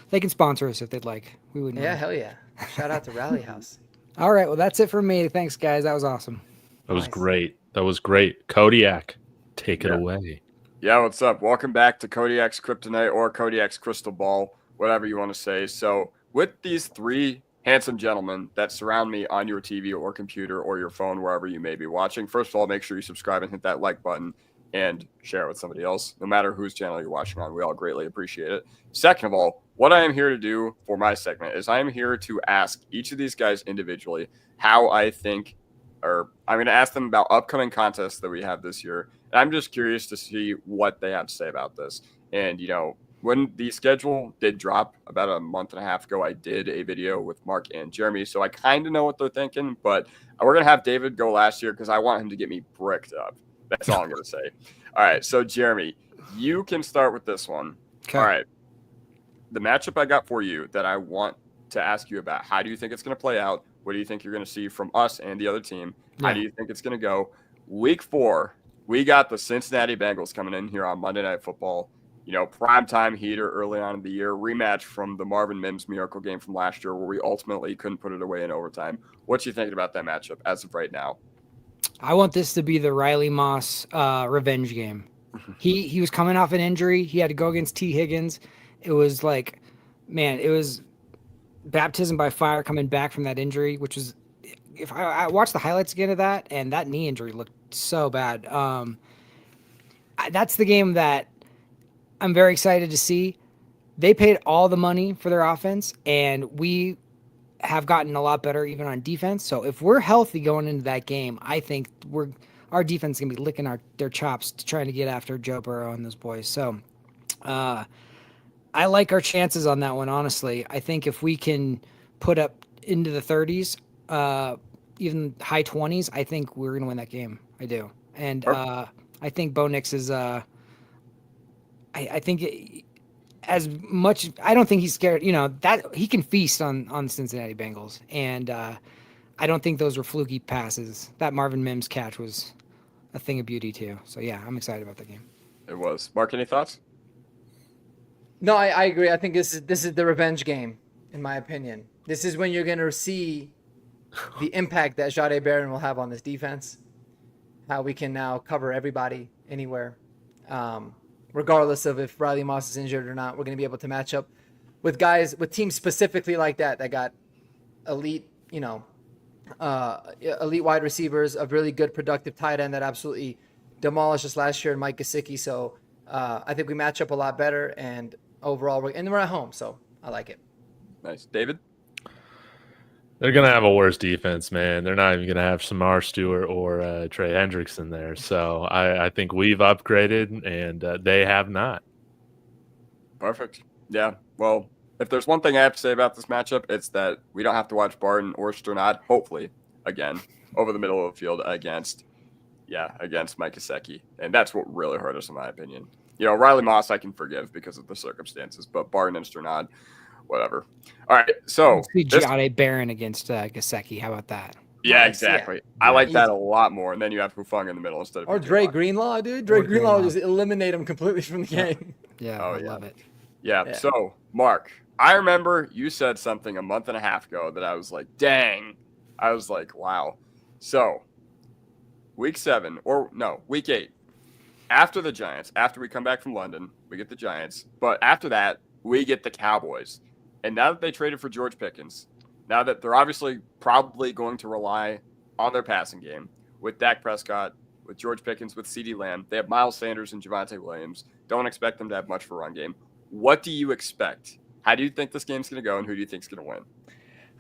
They can sponsor us if they'd like. We wouldn't Yeah, mind. hell yeah. Shout out to Rally House. All right, well, that's it for me. Thanks, guys. That was awesome. That was Nice. great. That was great. Kodiak, take it Yeah. away. Yeah, what's up? Welcome back to Kodiak's Kryptonite or Kodiak's Crystal Ball, whatever you want to say. So, with these three handsome gentlemen that surround me on your TV or computer or your phone, wherever you may be watching, first of all, make sure you subscribe and hit that like button and share it with somebody else, no matter whose channel you're watching on. We all greatly appreciate it. Second of all, what I am here to do for my segment is I am here to ask each of these guys individually how I think, or I'm going to ask them about upcoming contests that we have this year. And I'm just curious to see what they have to say about this. And, you know, when the schedule did drop about a month and a half ago, I did a video with Mark and Jeremy. So I kind of know what they're thinking, but we're going to have David go last year because I want him to get me bricked up. That's all I'm going to say. All right. So, Jeremy, you can start with this one. Okay. All right. The matchup I got for you that I want to ask you about, how do you think it's going to play out? What do you think you're going to see from us and the other team? How Yeah. do you think it's going to go? Week 4, we got the Cincinnati Bengals coming in here on Monday Night Football. You know, primetime heater early on in the year, rematch from the Marvin Mims miracle game from last year where we ultimately couldn't put it away in overtime. What you thinking about that matchup as of right now? I want this to be the Riley Moss revenge game. He was coming off an injury. He had to go against T. Higgins. It was like, man, it was baptism by fire coming back from that injury, which was, if I watched the highlights again of that, and that knee injury looked so bad. That's the game that I'm very excited to see. They paid all the money for their offense, and we have gotten a lot better even on defense. So if we're healthy going into that game, I think our defense is gonna be licking their chops to trying to get after Joe Burrow and those boys. So I like our chances on that one, honestly. I think if we can put up into the 30s, even high 20s, I think we're gonna win that game. I do. And I think Bo Nix is I think as much, I don't think he's scared, you know, that he can feast on the Cincinnati Bengals. And I don't think those were fluky passes. That Marvin Mims catch was a thing of beauty too. So yeah, I'm excited about the game. It was. Mark, any thoughts? No, I agree. I think this is the revenge game, in my opinion. This is when you're going to see the impact that Jahdae Barron will have on this defense, how we can now cover everybody anywhere. Regardless of if Riley Moss is injured or not, we're going to be able to match up with guys, with teams specifically like that got elite, you know, elite wide receivers, a really good productive tight end that absolutely demolished us last year in Mike Gesicki. So I think we match up a lot better, and overall we're at home, so I like it. Nice. David? They're going to have a worse defense, man. They're not even going to have Samar Stewart or Trey Hendrickson there. So I think we've upgraded, and they have not. Perfect. Yeah. Well, if there's one thing I have to say about this matchup, it's that we don't have to watch Barton or Sternad, hopefully, again, over the middle of the field against Mike Gesicki. And that's what really hurt us, in my opinion. You know, Riley Moss I can forgive because of the circumstances, but Barton and Sternad, whatever. All right, so See Jahdae Barron against Gesicki. How about that? yeah, Nice, exactly. yeah. I like that a lot more. And then you have Hufang in the middle instead of Or PJ Dre Locke. Greenlaw, dude. Dre Or Greenlaw will Greenlaw. just eliminate him completely from the game. Yeah, Oh, I yeah. love it. Yeah. Yeah. So, Mark, I remember you said something a month and a half ago that I was like, dang. I was like, wow. So, week 8. After the Giants, after we come back from London, we get the Giants. But after that, we get the Cowboys. And now that they traded for George Pickens, now that they're obviously probably going to rely on their passing game with Dak Prescott, with George Pickens, with CeeDee Lamb, they have Miles Sanders and Javonte Williams. Don't expect them to have much for a run game. What do you expect How do you think this game's going to go, and who do you think's going to win?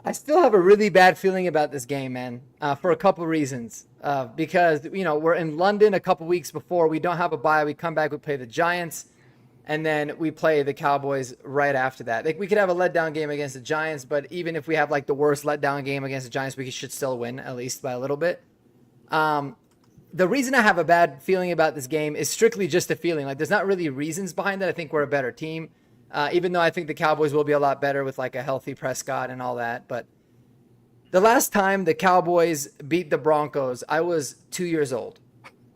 I still have a really bad feeling about this game, man, for a couple reasons. Because, we're in London a couple weeks before. We don't have a bye. We come back, we play the Giants, and then we play the Cowboys right after that. Like, we could have a letdown game against the Giants, but even if we have, like, the worst letdown game against the Giants, we should still win, at least by a little bit. The reason I have a bad feeling about this game is strictly just a feeling. Like, there's not really reasons behind it. I think we're a better team. Even though I think the Cowboys will be a lot better with like a healthy Prescott and all that. But the last time the Cowboys beat the Broncos, I was 2 years old.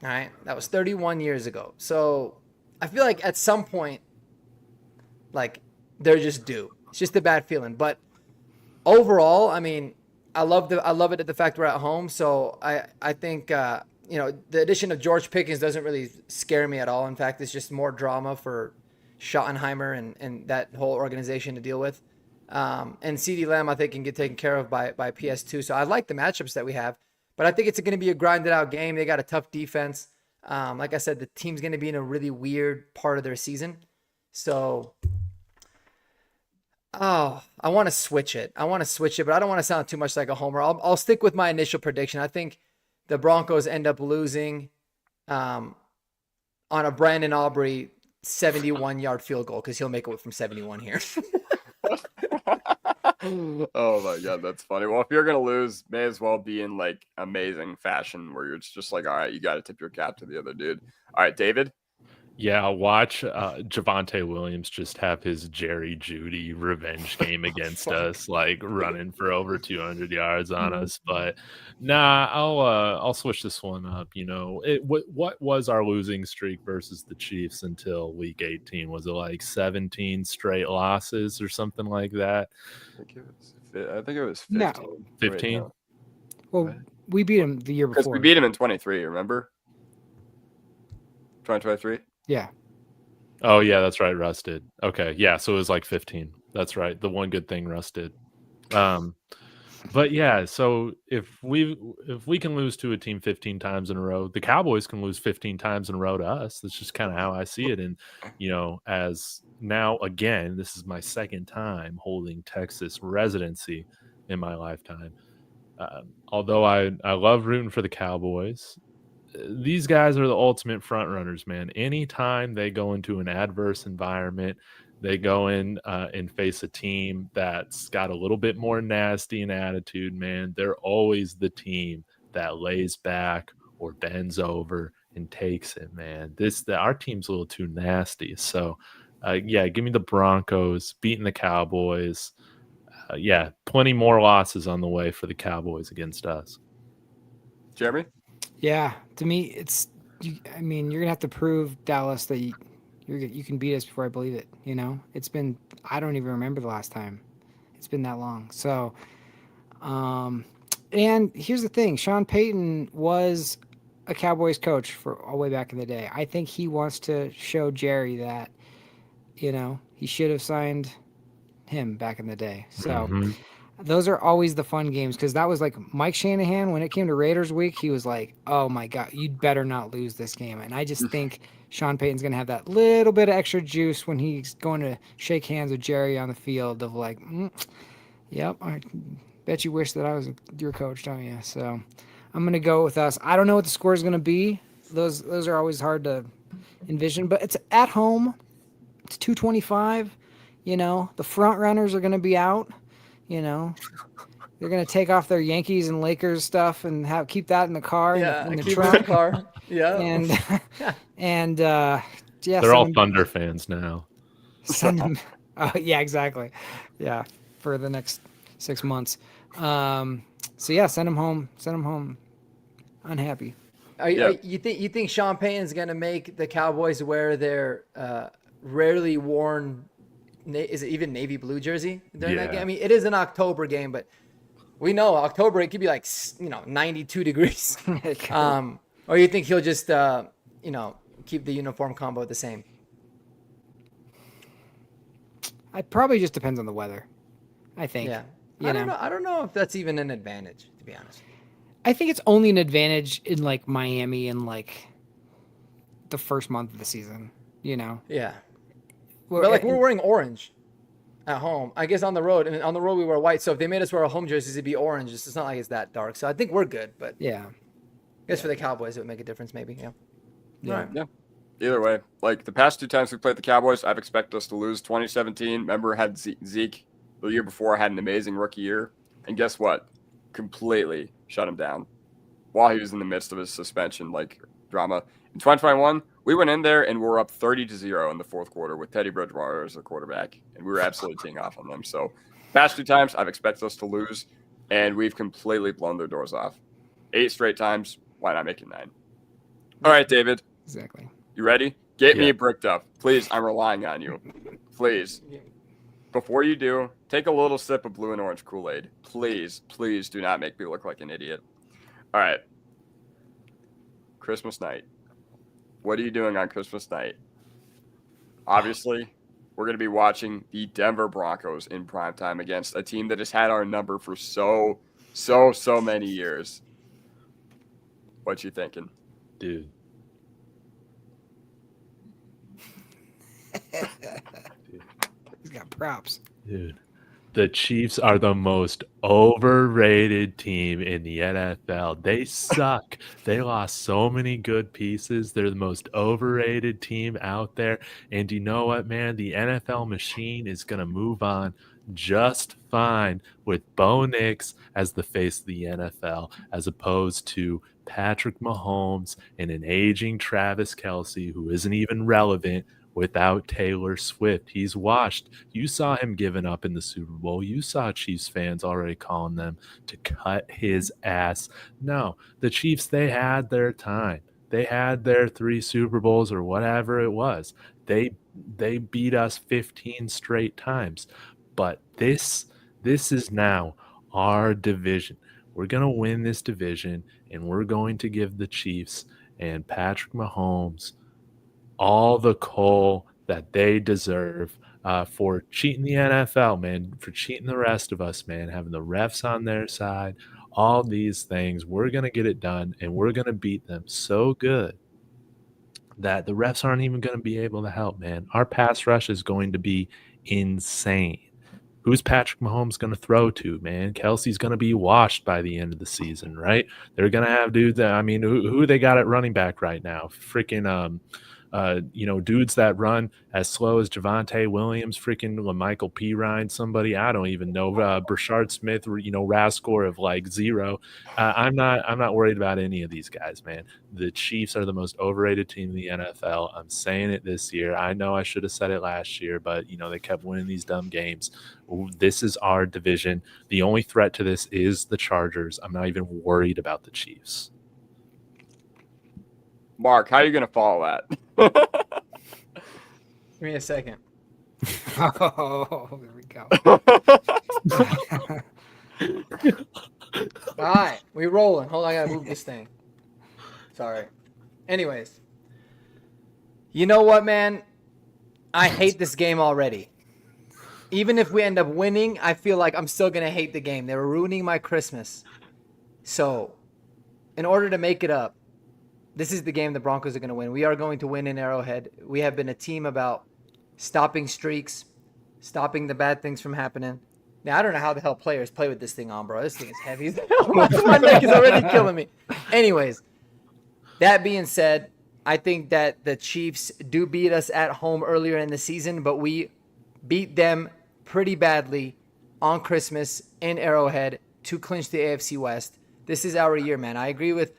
All right. That was 31 years ago. So I feel like at some point, like they're just due. It's just a bad feeling. But overall, I mean, I love it at the fact we're at home. So I think, the addition of George Pickens doesn't really scare me at all. In fact, it's just more drama for Schottenheimer and that whole organization to deal with. And CeeDee Lamb, I think, can get taken care of by PS2. So I like the matchups that we have, but I think it's going to be a grinded out game. They got a tough defense. Like I said, the team's going to be in a really weird part of their season. So, I want to switch it. But I don't want to sound too much like a homer. I'll stick with my initial prediction. I think the Broncos end up losing on a Brandon Aubrey 71-yard field goal because he'll make it from 71 here. Oh my God, that's funny. Well, if you're gonna lose, may as well be in like amazing fashion where you're just like, all right, you got to tip your cap to the other dude. All right, David. Yeah, watch Javonte Williams just have his Jerry Jeudy revenge game against us, like running for over 200 yards on us. But nah, I'll switch this one up. What was our losing streak versus the Chiefs until week 18? Was it like 17 straight losses or something like that? I think it was 15. No. 15? Right. Well, we beat him the year Because before. we beat him in 23. Remember? 2023. Yeah. Oh yeah, that's right. Russ did. Okay, yeah. So it was like 15. That's right. The one good thing Russ did. But yeah. So if we can lose to a team 15 times in a row, the Cowboys can lose 15 times in a row to us. That's just kind of how I see it. And as now again, this is my second time holding Texas residency in my lifetime. Although I love rooting for the Cowboys. These guys are the ultimate front runners, man. Anytime they go into an adverse environment, they go in and face a team that's got a little bit more nasty in attitude, man. They're always the team that lays back or bends over and takes it, man. Our team's a little too nasty. So, give me the Broncos beating the Cowboys. Plenty more losses on the way for the Cowboys against us. Jeremy? Yeah, to me, you're gonna have to prove, Dallas, that you can beat us before I believe it. It's been, I don't even remember the last time. It's been that long. So, and here's the thing: Sean Payton was a Cowboys coach for all the way back in the day. I think he wants to show Jerry that, he should have signed him back in the day. So. Those are always the fun games because that was like Mike Shanahan when it came to Raiders week. He was like, "Oh my God, you'd better not lose this game." And I just think Sean Payton's gonna have that little bit of extra juice when he's going to shake hands with Jerry on the field. Of like, "Yep, I bet you wish that I was your coach, don't you?" So I'm gonna go with us. I don't know what the score is gonna be. Those are always hard to envision, but it's at home. It's 225. The front runners are gonna be out. They're gonna take off their Yankees and Lakers stuff and keep that in the car. In the keep trunk. it in the car. Yeah, and they're all Thunder fans now. Send them. Yeah, exactly. Yeah, for the next 6 months. Send them home. Send them home. Unhappy. You think Sean Payton's gonna make the Cowboys wear their rarely worn? Is it even navy blue jersey during that game? I mean, it is an October game, but we know October it could be like 92 degrees. Or you think he'll just keep the uniform combo the same? It probably just depends on the weather. I think. Yeah. I don't know if that's even an advantage, to be honest. I think it's only an advantage in like Miami and like the first month of the season. Yeah. We're wearing orange. at home. I guess on the road, and on the road we wear white. So if they made us wear our home jerseys, it'd be orange. It's not like it's that dark. So I think we're good. But Yeah. I guess for the Cowboys, it would make a difference, maybe. Yeah. Right. Yeah. Either way, like the past 2 times we played the Cowboys, I've expected us to lose. 2017, remember, I had Zeke. The year before, I had an amazing rookie year. And guess what? Completely shut him down while he was in the midst of his suspension, like drama. In 2021, we went in there and we were up 30-0 in the fourth quarter with Teddy Bridgewater as the quarterback. And we were absolutely teeing off on them. So past 2 times, I've expected us to lose. And we've completely blown their doors off. 8 straight times. Why not make it 9? All right, David. Exactly. You ready? Get me bricked up. Please, I'm relying on you. Please. Before you do, take a little sip of blue and orange Kool-Aid. Please, please do not make me look like an idiot. All right. Christmas night. What are you doing on Christmas night? Obviously, we're going to be watching the Denver Broncos in primetime against a team that has had our number for so many years. What you thinking? Dude. He's got props. Dude, the Chiefs are the most overrated team in the NFL. They suck. They lost so many good pieces. They're the most overrated team out there. And you know what, man? The NFL machine is going to move on just fine with Bo Nix as the face of the NFL, as opposed to Patrick Mahomes and an aging Travis Kelce who isn't even relevant without Taylor Swift. He's washed. You saw him giving up in the Super Bowl. You saw Chiefs fans already calling them to cut his ass. No, the Chiefs, they had their time. They had their 3 Super Bowls or whatever it was. They beat us 15 straight times. But this is now our division. We're going to win this division, and we're going to give the Chiefs and Patrick Mahomes all the coal that they deserve for cheating the NFL, man, for cheating the rest of us, man, having the refs on their side, all these things. We're going to get it done, and we're going to beat them so good that the refs aren't even going to be able to help, man. Our pass rush is going to be insane. Who's Patrick Mahomes going to throw to, man? Kelsey's going to be washed by the end of the season, right? They're going to have dudes that, I mean, who they got at running back right now? Freaking dudes that run as slow as Javonte Williams, freaking LaMichael Pirine, somebody I don't even know, Brashard Smith, RAS score of like 0. I'm not worried about any of these guys, man. The Chiefs are the most overrated team in the NFL. I'm saying it this year. I know I should have said it last year, but they kept winning these dumb games. This is our division. The only threat to this is the Chargers. I'm not even worried about the Chiefs. Mark, how are you going to follow that? Give me a second. Oh, here we go. All right, we rolling. Hold on, I gotta move this thing. Sorry. Anyways, you know what, man? I hate this game already. Even if we end up winning, I feel like I'm still gonna hate the game. They were ruining my Christmas. So, in order to make it up, this is the game the Broncos are going to win. We are going to win in Arrowhead. We have been a team about stopping streaks, stopping the bad things from happening. Now, I don't know how the hell players play with this thing on, bro. This thing is heavy as hell. My neck is already killing me. Anyways, that being said, I think that the Chiefs do beat us at home earlier in the season, but we beat them pretty badly on Christmas in Arrowhead to clinch the AFC West. This is our year, man. I agree with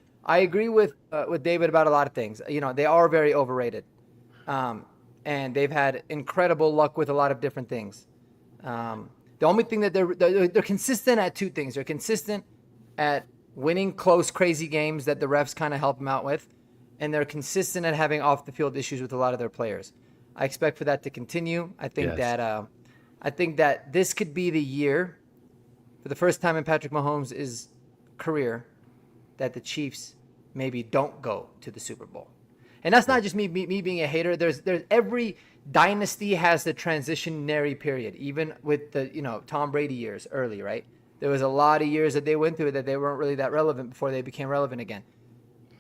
David about a lot of things. They are very overrated, and they've had incredible luck with a lot of different things. The only thing that they're consistent at 2 things. They're consistent at winning close, crazy games that the refs kind of help them out with, and they're consistent at having off the field issues with a lot of their players. I expect for that to continue. I think that this could be the year, for the first time in Patrick Mahomes' career, that the Chiefs maybe don't go to the Super Bowl. And that's not just me being a hater. There's every dynasty has the transitionary period, even with the Tom Brady years early, right? There was a lot of years that they went through that they weren't really that relevant before they became relevant again.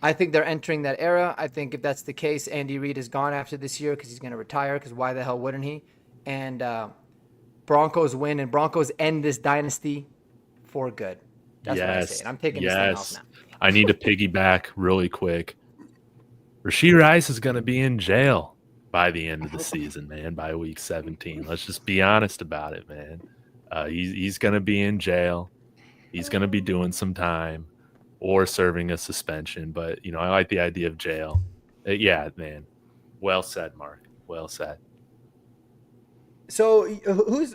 I think they're entering that era. I think if that's the case, Andy Reid is gone after this year because he's going to retire, because why the hell wouldn't he? And Broncos win and Broncos end this dynasty for good. That's what I say. And I'm taking this thing off now. I need to piggyback really quick. Rashee Rice is going to be in jail by the end of the season, man, by week 17. Let's just be honest about it, man. He's going to be in jail. He's going to be doing some time or serving a suspension. But, I like the idea of jail. Yeah, man. Well said, Mark. Well said. So who's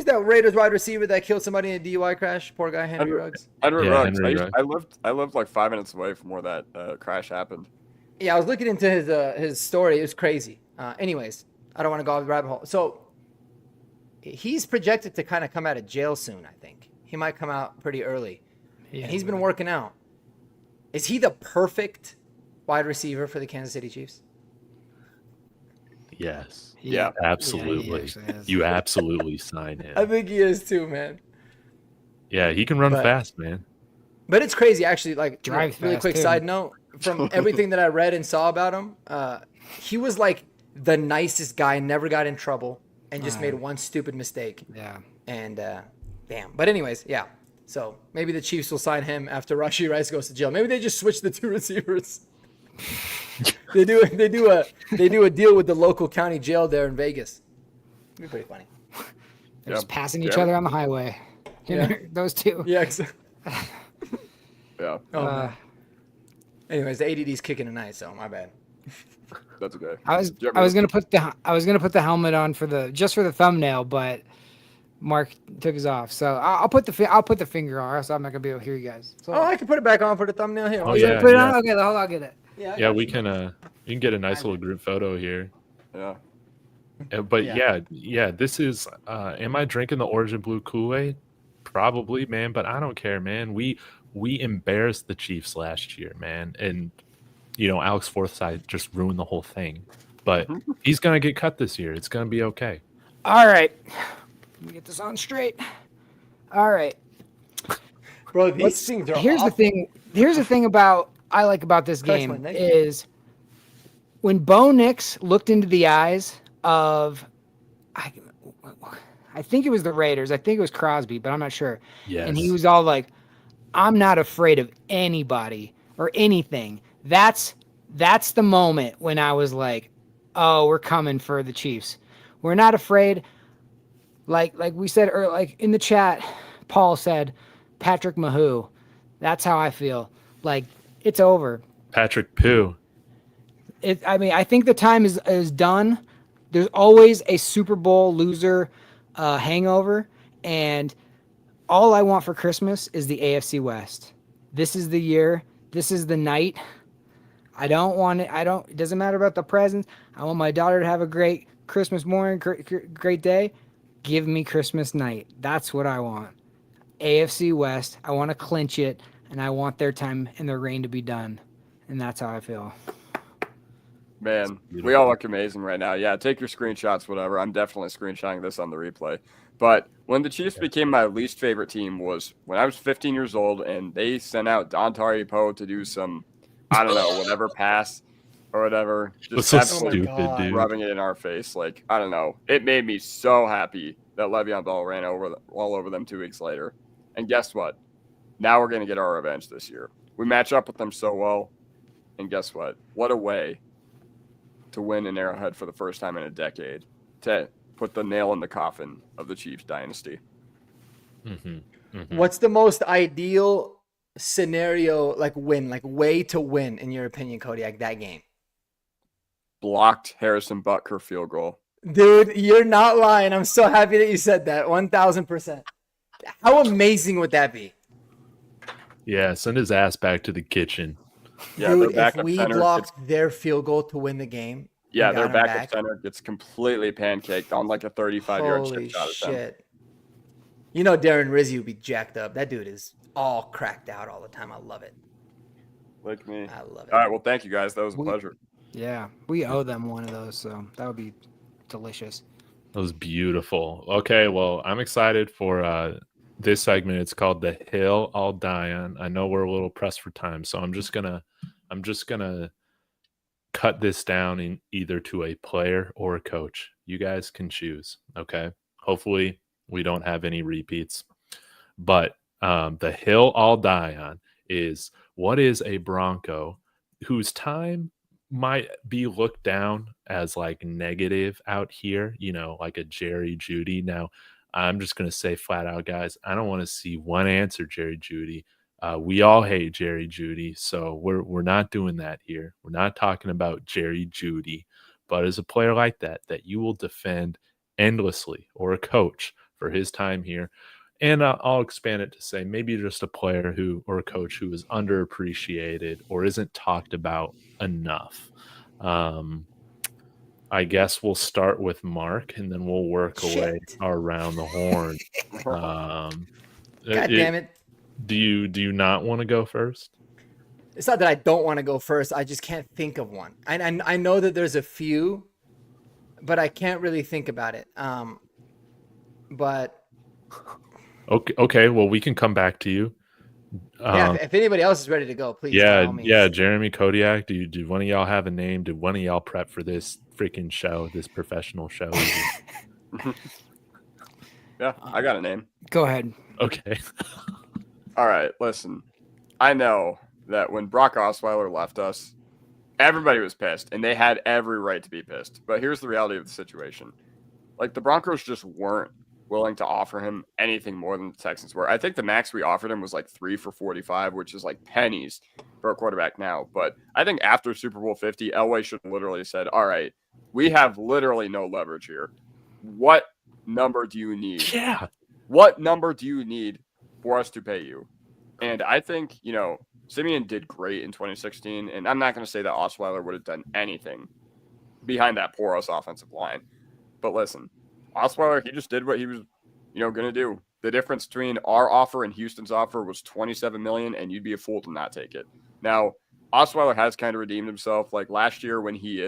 that Raiders wide receiver that killed somebody in a DUI crash? Poor guy, Henry Ruggs. Henry Ruggs. Henry Ruggs. I lived like 5 minutes away from where that crash happened. Yeah, I was looking into his story. It was crazy. Anyways, I don't want to go off the rabbit hole. So he's projected to kind of come out of jail soon, I think. He might come out pretty early. Yeah, and he's been working out. Is he the perfect wide receiver for the Kansas City Chiefs? Yes. Yeah. Absolutely. You absolutely sign him. I think he is too, man. Yeah, he can run fast, man. But it's crazy, actually. Like, really quick too. side note, from everything that I read and saw about him, he was like the nicest guy, never got in trouble, and just made one stupid mistake. Yeah. And damn. But anyways, yeah. So maybe the Chiefs will sign him after Rashee Rice goes to jail. Maybe they just switch the two receivers. They do a deal with the local county jail there in Vegas. It'd be pretty funny. They're just passing each other on the highway. Yeah. Those two. Yeah. Yeah. Oh, anyways, the ADD's kicking tonight, so my bad. That's okay. I was gonna put the helmet on for the thumbnail, but Mark took his off. So I'll put the finger on, or else I'm not gonna be able to hear you guys. So, I can put it back on for the thumbnail here. Oh, yeah. put it on. Okay, hold on, I'll get it. Yeah, we can. You can get a nice little group photo here. Yeah. But yeah, this is. Am I drinking the Origin Blue Kool-Aid? Probably, man. But I don't care, man. We embarrassed the Chiefs last year, man, and Alex Forsythe just ruined the whole thing. But he's gonna get cut this year. It's gonna be okay. All right, let me get this on straight. All right, Bro, these things are Here's the thing I like about this game is when Bo Nix looked into the eyes of, I think it was the Raiders. I think it was Crosby, but I'm not sure. Yes. And he was all like, I'm not afraid of anybody or anything. That's the moment when I was like, oh, we're coming for the Chiefs. We're not afraid. Like we said, or like in the chat, Paul said, Patrick Mahomes. That's how I feel. Like, it's over. Patrick Pooh. I think the time is done. There's always a Super Bowl loser hangover, and all I want for Christmas is the AFC West. This is the year. This is the night. I don't want it. It doesn't matter about the presents. I want my daughter to have a great Christmas morning, great day. Give me Christmas night. That's what I want. AFC West. I want to clinch it, and I want their time and their reign to be done. And that's how I feel. Man, we all look amazing right now. Yeah, take your screenshots, whatever. I'm definitely screenshotting this on the replay. But when the Chiefs became my least favorite team was when I was 15 years old, and they sent out Dontari Poe to do some, I don't know, whatever pass or whatever. Just so stupid, dude. Rubbing it in our face. Like, I don't know. It made me so happy that Le'Veon Bell ran all over them 2 weeks later. And guess what? Now we're going to get our revenge this year. We match up with them so well. And guess what? What a way to win in Arrowhead for the first time in a decade, to put the nail in the coffin of the Chiefs dynasty. Mm-hmm. Mm-hmm. What's the most ideal scenario, like way to win, in your opinion, Kodiak, that game? Blocked Harrison Butker field goal. Dude, you're not lying. I'm so happy that you said that. 1,000%. How amazing would that be? Yeah, send his ass back to the kitchen. Yeah, dude, if we blocked their field goal to win the game. Yeah, their backup center gets completely pancaked on like a 35-yard chip shot. Holy shit. You know Darren Rizzi would be jacked up. That dude is all cracked out all the time. I love it. Like me. I love it. All right, well, thank you guys. That was a pleasure. Yeah, we owe them one of those, so that would be delicious. That was beautiful. Okay, well, I'm excited for this segment. It's called The Hill I'll Die On. I know we're a little pressed for time, so I'm just gonna cut this down in either to a player or a coach. You guys can choose. Okay, Hopefully we don't have any repeats. But the hill I'll die on is, what is a Bronco whose time might be looked down as like negative out here, like a Jerry Jeudy. Now, I'm just going to say flat out, guys, I don't want to see one answer, Jerry Jeudy. We all hate Jerry Jeudy, so we're not doing that here. We're not talking about Jerry Jeudy, but as a player like that you will defend endlessly, or a coach for his time here. And I'll expand it to say maybe just a player or a coach who is underappreciated or isn't talked about enough. I guess we'll start with Mark, and then we'll work away around the horn. God damn it. Do you not want to go first? It's not that I don't want to go first. I just can't think of one. I know that there's a few, but I can't really think about it. But okay. Well, we can come back to you. Yeah, if anybody else is ready to go, please. Yeah. Jeremy, Kodiak, do one of y'all have a name? Did one of y'all prep for this freaking show, this professional show? Yeah, I got a name. Go ahead. Okay. All right, listen. I know that when Brock Osweiler left us, everybody was pissed, and they had every right to be pissed. But here's the reality of the situation. Like, the Broncos just weren't willing to offer him anything more than the Texans were. I think the max we offered him was like 3 for $45, which is like pennies for a quarterback now. But I think after Super Bowl 50, Elway should have literally said, all right, we have literally no leverage here. What number do you need? Yeah. What number do you need for us to pay you? And I think, Simeon did great in 2016, and I'm not going to say that Osweiler would have done anything behind that porous offensive line. But listen, Osweiler, he just did what he was, going to do. The difference between our offer and Houston's offer was $27 million, and you'd be a fool to not take it. Now, Osweiler has kind of redeemed himself. Like last year I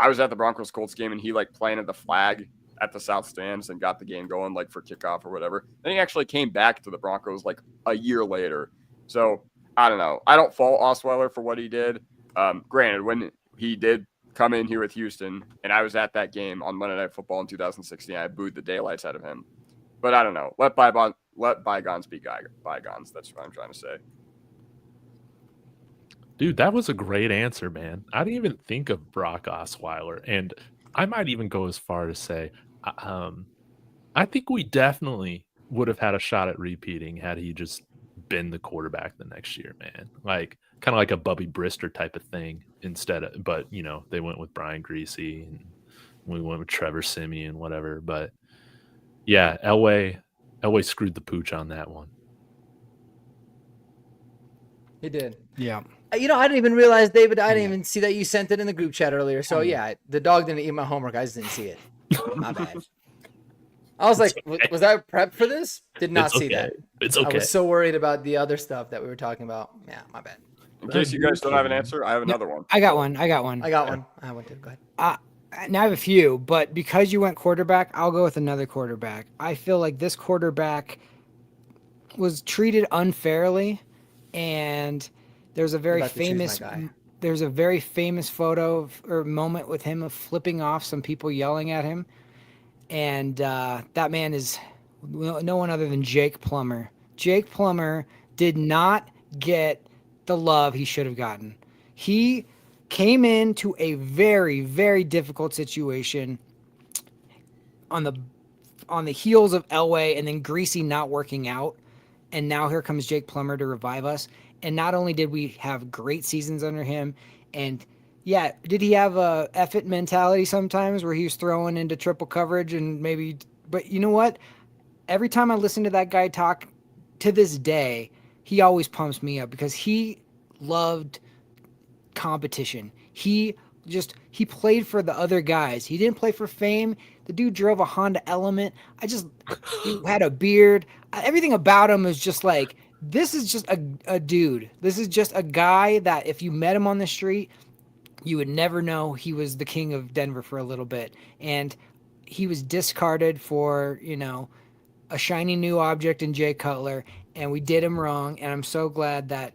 was at the Broncos Colts game, and he planted the flag at the South Stands and got the game going for kickoff or whatever. Then he actually came back to the Broncos a year later. So I don't know. I don't fault Osweiler for what he did. Granted, when he did come in here with Houston, and I was at that game on Monday Night Football in 2016, I booed the daylights out of him. But I don't know. Let bygones be bygones. That's what I'm trying to say. Dude, that was a great answer, man. I didn't even think of Brock Osweiler, and I might even go as far to say, I think we definitely would have had a shot at repeating had he just been the quarterback the next year, man. Kind of like a Bubby Brister type of thing instead of, but they went with Brian Greasy and we went with Trevor Siemian, whatever. But yeah, Elway screwed the pooch on that one. He did. Yeah. I didn't even realize, David, I didn't even see that you sent it in the group chat earlier. So yeah, the dog didn't eat my homework. I just didn't see it. My bad. I was was I prepped for this? Did not see that. It's okay. I was so worried about the other stuff that we were talking about. Yeah, my bad. In case you guys don't have an answer, I have another one. I got one. I got one. I went to. Go ahead. Now I have a few, but because you went quarterback, I'll go with another quarterback. I feel like this quarterback was treated unfairly, and there's a very famous photo or moment with him of flipping off some people yelling at him. And that man is no one other than Jake Plummer. Jake Plummer did not get the love he should have gotten. He came into a very, very difficult situation on the heels of Elway and then Greasy not working out. And now here comes Jake Plummer to revive us. And not only did we have great seasons under him, and yeah, did he have a F-it mentality sometimes where he was throwing into triple coverage and maybe, but you know what? Every time I listen to that guy talk to this day, he always pumps me up because he loved competition. He played for the other guys. He didn't play for fame. The dude drove a Honda Element. He had a beard. Everything about him was just this is just a dude. This is just a guy that if you met him on the street, you would never know he was the king of Denver for a little bit. And he was discarded for, a shiny new object in Jay Cutler, and we did him wrong. And I'm so glad that,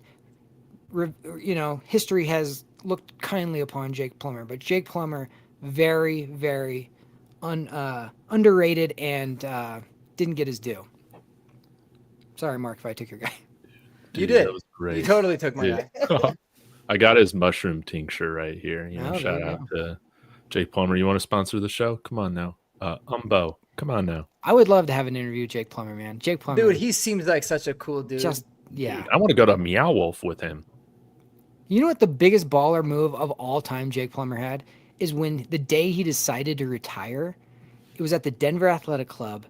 history has looked kindly upon Jake Plummer. But Jake Plummer, very, very underrated and didn't get his due. Sorry, Mark, if I took your guy. You did. That was great. You totally took my guy. I got his mushroom tincture right here. Oh, Shout out to Jake Plummer. You want to sponsor the show? Come on now. Umbo, come on now. I would love to have an interview with Jake Plummer, man. Jake Plummer. Dude, he seems like such a cool dude. Yeah. Dude, I want to go to Meow Wolf with him. You know what the biggest baller move of all time Jake Plummer had is when the day he decided to retire, it was at the Denver Athletic Club.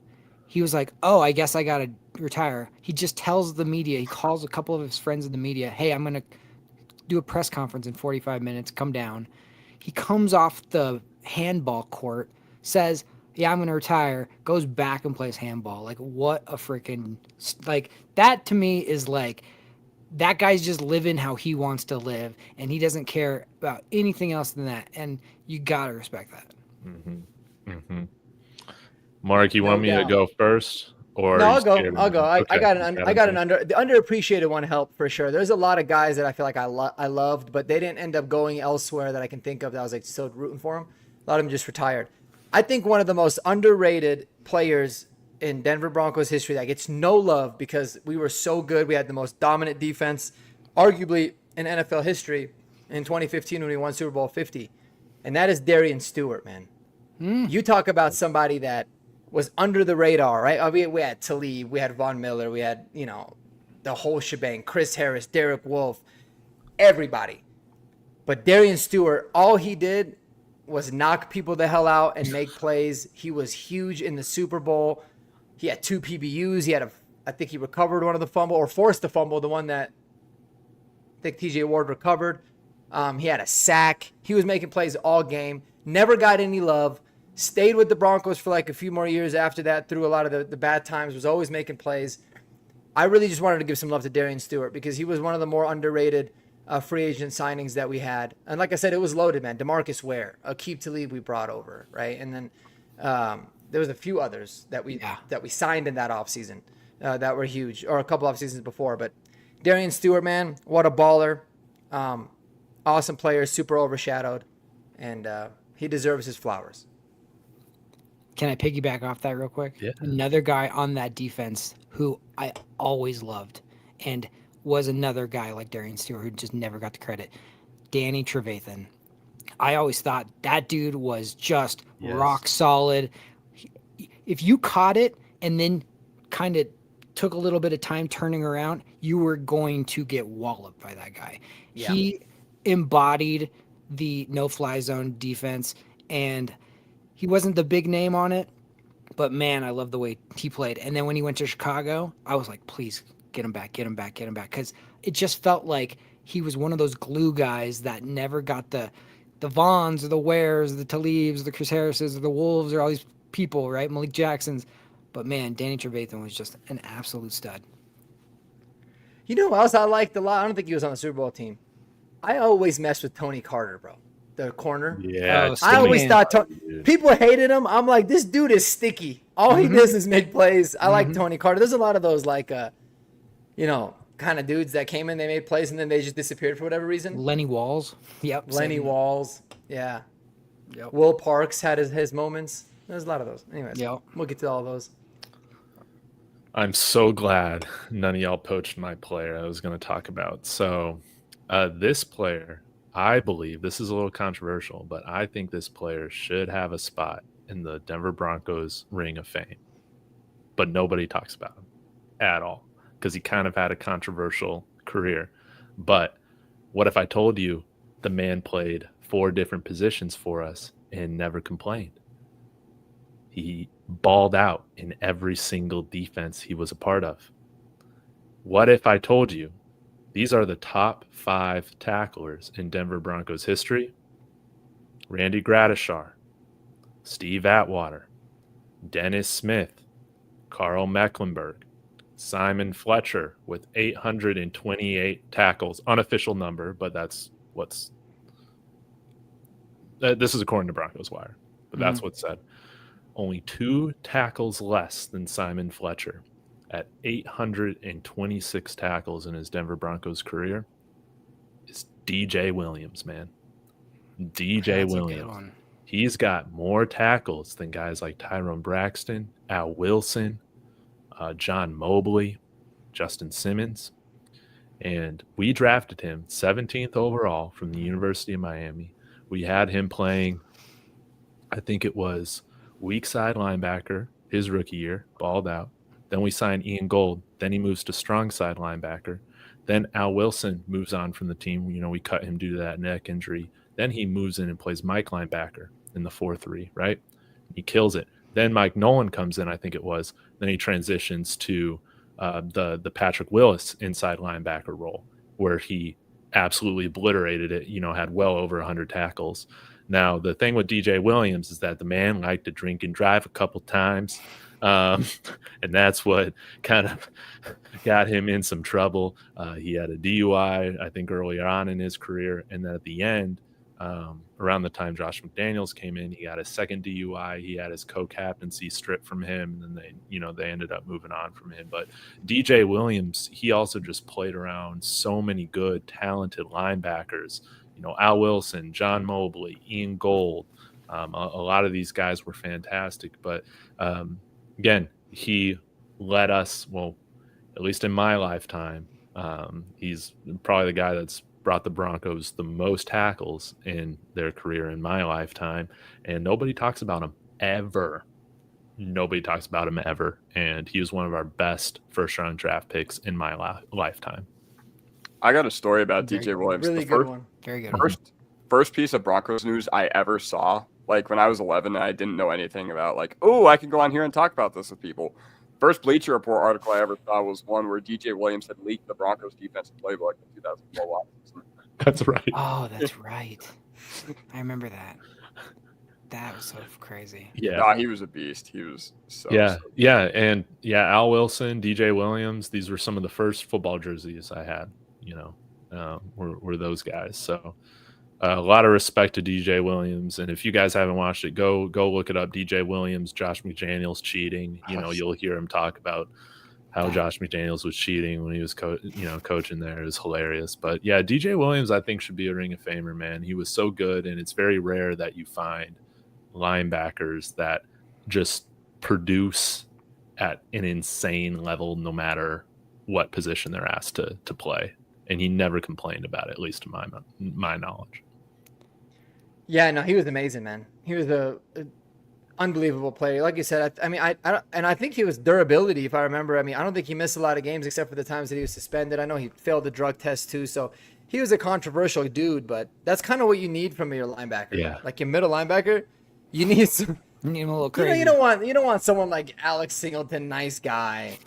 He was like, oh, I guess I got to retire. He just tells the media, he calls a couple of his friends in the media, hey, I'm going to do a press conference in 45 minutes. Come down. He comes off the handball court, says, yeah, I'm going to retire, goes back and plays handball. Like, what a freaking, like, that to me is like, that guy's just living how he wants to live, and he doesn't care about anything else than that. And you got to respect that. Mm-hmm. Mm-hmm. Mark, you want me to go first? Or no, are I'll you go. scared of I'll me? go. I Okay. got the underappreciated one help for sure. There's a lot of guys that I feel like I loved, but they didn't end up going elsewhere that I can think of that I was like still rooting for them. A lot of them just retired. I think one of the most underrated players in Denver Broncos history that gets no love because we were so good. We had the most dominant defense, arguably in NFL history, in 2015 when we won Super Bowl 50, and that is Darian Stewart, man. You talk about somebody that was under the radar, right? We had Talib, we had Von Miller, we had, the whole shebang, Chris Harris, Derek Wolfe, everybody. But Darian Stewart, all he did was knock people the hell out and make plays. He was huge in the Super Bowl. He had 2 PBUs. I think he recovered one of the fumble or forced the fumble, the one that I think TJ Ward recovered. He had a sack. He was making plays all game. Never got any love. Stayed with the Broncos for like a few more years after that through a lot of the bad times. Was always making plays. I really just wanted to give some love to Darian Stewart because he was one of the more underrated free agent signings that we had. And like I said, it was loaded, man. DeMarcus Ware, Aqib Talib we brought over, right? And then there was a few others that we signed in that offseason that were huge, or a couple off seasons before. But Darian Stewart, man, what a baller. Awesome player, super overshadowed. And he deserves his flowers. Can I piggyback off that real quick? Yeah. Another guy on that defense who I always loved and was another guy like Darian Stewart who just never got the credit. Danny Trevathan. I always thought that dude was just rock solid. If you caught it and then kind of took a little bit of time turning around, you were going to get walloped by that guy. Yeah. He embodied the no-fly zone defense, and he wasn't the big name on it, but man, I love the way he played. And then when he went to Chicago, I was like, please get him back. Because it just felt like he was one of those glue guys that never got the Vaughns or the Wares, the Talibs, the Chris Harrises, or the Wolves, or all these people, right? Malik Jacksons. But man, Danny Trevathan was just an absolute stud. You know who else I liked a lot? I don't think he was on the Super Bowl team. I always messed with Tony Carter, bro. The corner. Yeah. I always thought people hated him. I'm like, this dude is sticky. All he does is make plays. I like Tony Carter. There's a lot of those like, kind of dudes that came in, they made plays, and then they just disappeared for whatever reason. Lenny Walls. Yep. Lenny Walls. Yeah. Yep. Will Parks had his moments. There's a lot of those. Anyways, we'll get to all those. I'm so glad none of y'all poached my player I was going to talk about. So this player, I believe, this is a little controversial, but I think this player should have a spot in the Denver Broncos Ring of Fame. But nobody talks about him at all because he kind of had a controversial career. But what if I told you the man played 4 different positions for us and never complained? He balled out in every single defense he was a part of. What if I told you these are the top 5 tacklers in Denver Broncos history? Randy Gradishar, Steve Atwater, Dennis Smith, Carl Mecklenburg, Simon Fletcher with 828 tackles. Unofficial number, but that's what's... this is according to Broncos Wire, but that's what's said. Only 2 tackles less than Simon Fletcher at 826 tackles in his Denver Broncos career is DJ Williams, man. DJ Williams. He's got more tackles than guys like Tyrone Braxton, Al Wilson, John Mobley, Justin Simmons. And we drafted him 17th overall from the University of Miami. We had him playing, I think it was weak side linebacker his rookie year, balled out. Then we signed Ian Gold. Then he moves to strong side linebacker. Then Al Wilson moves on from the team. We cut him due to that neck injury. Then he moves in and plays Mike linebacker in the 4-3, right? He kills it. Then Mike Nolan comes in, I think it was. Then he transitions to the Patrick Willis inside linebacker role, where he absolutely obliterated it, had well over 100 tackles. Now, the thing with DJ Williams is that the man liked to drink and drive a couple times. And that's what kind of got him in some trouble. He had a DUI, I think, earlier on in his career. And then at the end, around the time Josh McDaniels came in, he got his second DUI. He had his co-captaincy stripped from him. And then they ended up moving on from him. But DJ Williams, he also just played around so many good, talented linebackers. Al Wilson, John Mobley, Ian Gold. A lot of these guys were fantastic. But again, he led us, well, at least in my lifetime, he's probably the guy that's brought the Broncos the most tackles in their career in my lifetime. And nobody talks about him ever. Nobody talks about him ever. And he was one of our best first-round draft picks in my lifetime. I got a story about DJ Williams. Really good one. Very good. First piece of Broncos news I ever saw, like when I was 11 and I didn't know anything about, like, oh, I can go on here and talk about this with people. First Bleacher Report article I ever saw was one where DJ Williams had leaked the Broncos defensive playbook in 2012. That's right. Oh, that's right. I remember that. That was so crazy. Yeah. Nah, he was a beast. He was so And Al Wilson, DJ Williams, these were some of the first football jerseys I had, were those guys. So a lot of respect to DJ Williams. And if you guys haven't watched it, go look it up. DJ Williams, Josh McDaniels cheating. You'll hear him talk about how Josh McDaniels was cheating when he was coaching there. It was hilarious. But yeah, DJ Williams, I think, should be a Ring of Famer, man. He was so good, and it's very rare that you find linebackers that just produce at an insane level no matter what position they're asked to play. And he never complained about it, at least to my knowledge. Yeah, no, he was amazing, man. He was a unbelievable player. Like you said, I think he was durability, if I remember. I don't think he missed a lot of games except for the times that he was suspended. I know he failed the drug test too, so he was a controversial dude, but that's kind of what you need from your linebacker. Yeah. Like your middle linebacker, you need some. You need him a little crazy. You don't want someone like Alex Singleton, nice guy.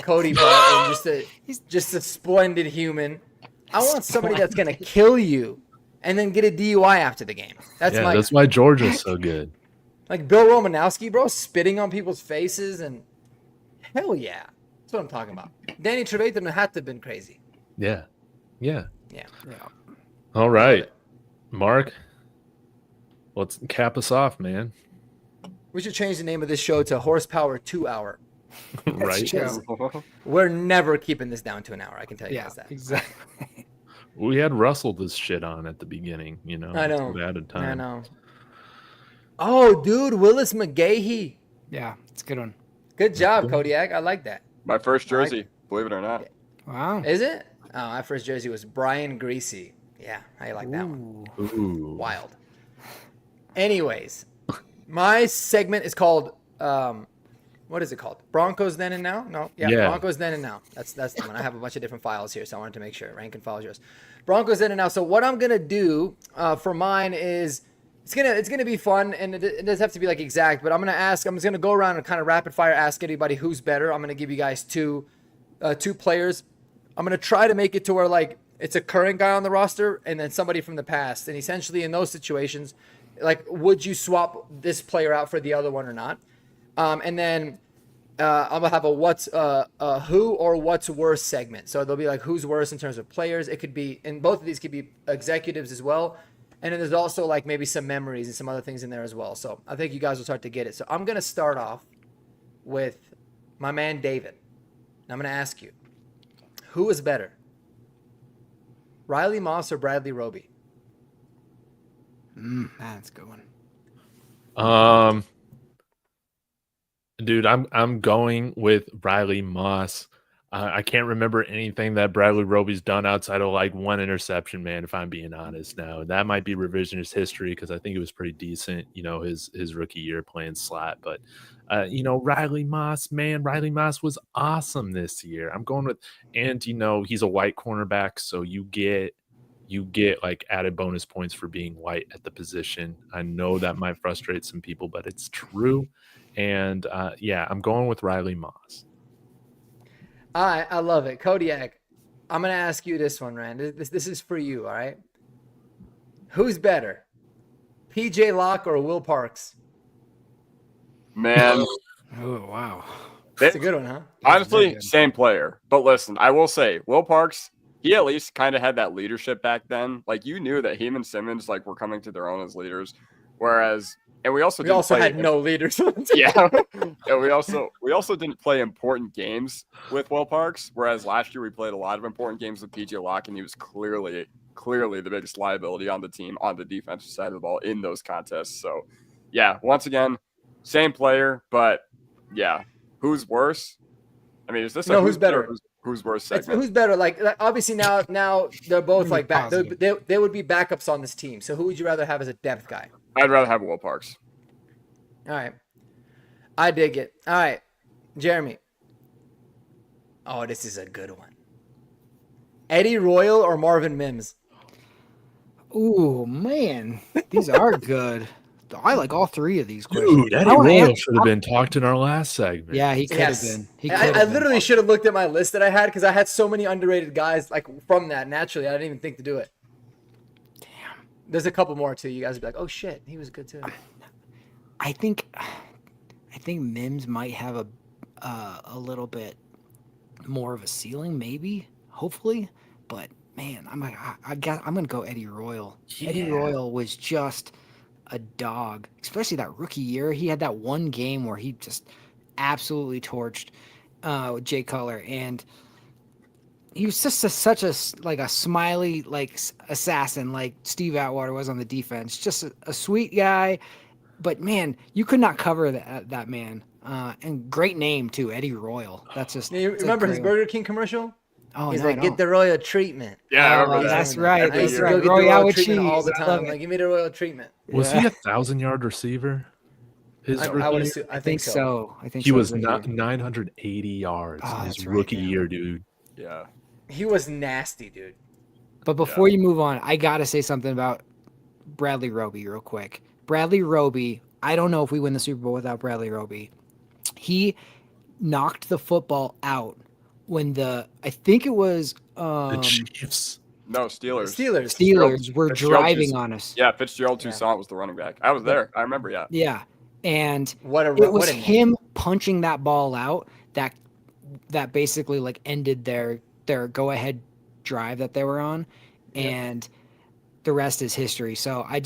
Cody Barton, just a splendid human. I want somebody that's gonna kill you, and then get a DUI after the game. That's why Georgia's so good. Like Bill Romanowski, bro, spitting on people's faces, and hell yeah, that's what I'm talking about. Danny Trevathan had to have been crazy. Yeah. Yeah. All right, Mark, let's cap us off, man. We should change the name of this show to Horsepower 2 Hour. Right. We're never keeping this down to an hour. I can tell you guys that. Exactly. We had Russell this shit on at the beginning, I know. We added time. I know. Oh, dude, Willis McGahee. Yeah, it's a good one. Good job, Kodiak. I like that. My first jersey, believe it or not. Wow. Is it? Oh, my first jersey was Brian Greasy. Yeah, I like that one. Ooh. Wild. Anyways, my segment is called what is it called? Broncos Then and Now? No. Yeah. Broncos Then and Now. That's the one. I have a bunch of different files here, so I wanted to make sure. Rankin files yours. Broncos Then and Now. So what I'm gonna do for mine is it's gonna be fun, and it doesn't have to be like exact, but I'm just gonna go around and kind of rapid fire ask anybody who's better. I'm gonna give you guys two players. I'm gonna try to make it to where like it's a current guy on the roster and then somebody from the past, and essentially in those situations, like would you swap this player out for the other one or not? And then I'm gonna have a what's who or what's worse segment. So there'll be like who's worse in terms of players. It could be, and both of these could be executives as well. And then there's also like maybe some memories and some other things in there as well. So I think you guys will start to get it. So I'm gonna start off with my man David. And I'm gonna ask you, who is better, Riley Moss or Bradley Roby? That's a good one. Dude, I'm going with Riley Moss. I can't remember anything that Bradley Roby's done outside of like one interception, man, if I'm being honest now. That might be revisionist history because I think it was pretty decent, his rookie year playing slot. But, Riley Moss, man, Riley Moss was awesome this year. I'm going with, and, he's a white cornerback, so you get like added bonus points for being white at the position. I know that might frustrate some people, but it's true. And, I'm going with Riley Moss. All right, I love it. Kodiak, I'm going to ask you this one, Rand. This is for you, all right? Who's better, PJ Locke or Will Parks? Man. Oh, wow. That's a good one, huh? Honestly, same player. But listen, I will say, Will Parks, he at least kind of had that leadership back then. Like, you knew that him and Simmons, like, were coming to their own as leaders. Whereas, and we also had no leaders. Yeah. And we also didn't play important games with Will Parks. Whereas last year we played a lot of important games with PJ Locke, and he was clearly the biggest liability on the team on the defensive side of the ball in those contests. So, yeah, once again, same player, but yeah, who's worse? I mean, is this who's better? Who's worse segment? Who's better? Like obviously now they're both like back. They would be backups on this team. So who would you rather have as a depth guy? I'd rather have Will Parks. All right. I dig it. All right. Jeremy. Oh, this is a good one. Eddie Royal or Marvin Mims? Ooh, man. These are good. I like all three of these questions. Dude, Eddie Royal should have been talked in our last segment. Yeah, he could have been. I literally should have looked at my list that I had because I had so many underrated guys like from that. Naturally, I didn't even think to do it. Damn. There's a couple more too. You guys would be like, oh shit, he was good too. I think Mims might have a little bit more of a ceiling, maybe, hopefully. But man, I'm gonna go Eddie Royal. Yeah. Eddie Royal was just a dog, especially that rookie year. He had that one game where he just absolutely torched Jay Cutler, and he was just such a smiley assassin like Steve Atwater was on the defense. Just a sweet guy, but man, you could not cover that man. And great name too, Eddie Royal. That's just. You remember his Burger King commercial? Oh, he's like, get the royal treatment. Yeah, I remember that. That's right. That's right. Go get Royale the royal with treatment cheese. all the time. Like, give me the royal treatment. Was he a 1,000-yard receiver? I would assume. I think so. I think he so. was not 980 yards in his rookie year, dude. Yeah. He was nasty, dude. But before you move on, I got to say something about Bradley Roby real quick. Bradley Roby, I don't know if we win the Super Bowl without Bradley Roby. He knocked the football out when I think it was the Chiefs. No, Steelers. Steelers were driving on us. Yeah, Fitzgerald Toussaint was the running back. I was there. I remember, yeah. Yeah. And it was him punching that ball out that basically like ended their go-ahead drive that they were on, and the rest is history. So I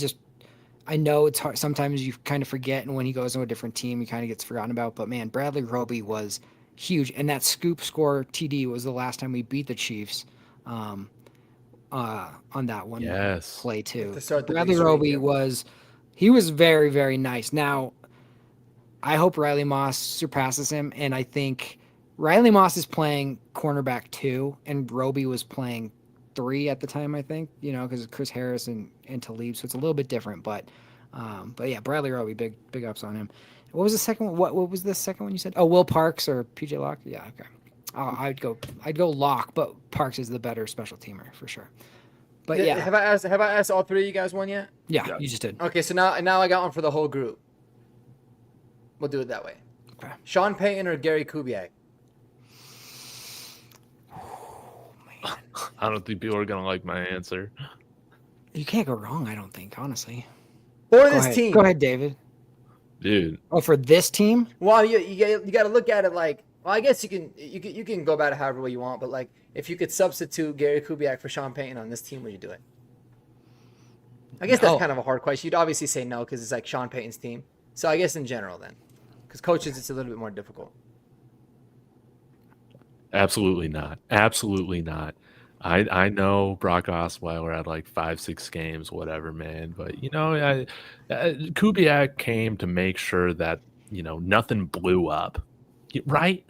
know it's hard. Sometimes you kind of forget, and when he goes to a different team, he kind of gets forgotten about. But man, Bradley Roby was huge, and that scoop score TD was the last time we beat the Chiefs on that one play too. Bradley Roby was very, very nice. Now, I hope Riley Moss surpasses him, and I think Riley Moss is playing cornerback 2, and Roby was playing 3 at the time, I think, because of Chris Harris and Talib, so it's a little bit different. But yeah, Bradley Roby, big ups on him. What was the second one? What was the second one you said? Oh, Will Parks or PJ Locke? Yeah, okay. I'd go Locke, but Parks is the better special teamer for sure. But yeah, have I asked all three of you guys one yet? Yeah, you just did. Okay, so now I got one for the whole group. We'll do it that way. Okay. Sean Payton or Gary Kubiak? Oh, man. I don't think people are gonna like my answer. You can't go wrong, I don't think, honestly. For this team. Go ahead, David. Dude. Oh, for this team? Well, you got to look at it like. Well, I guess you can go about it however way you want, but like if you could substitute Gary Kubiak for Sean Payton on this team, would you do it? I guess that's kind of a hard question. You'd obviously say no because it's like Sean Payton's team. So I guess in general then, because coaches it's a little bit more difficult. Absolutely not. Absolutely not. I know Brock Osweiler had like 5-6 games, whatever, man. But Kubiak came to make sure that nothing blew up, right?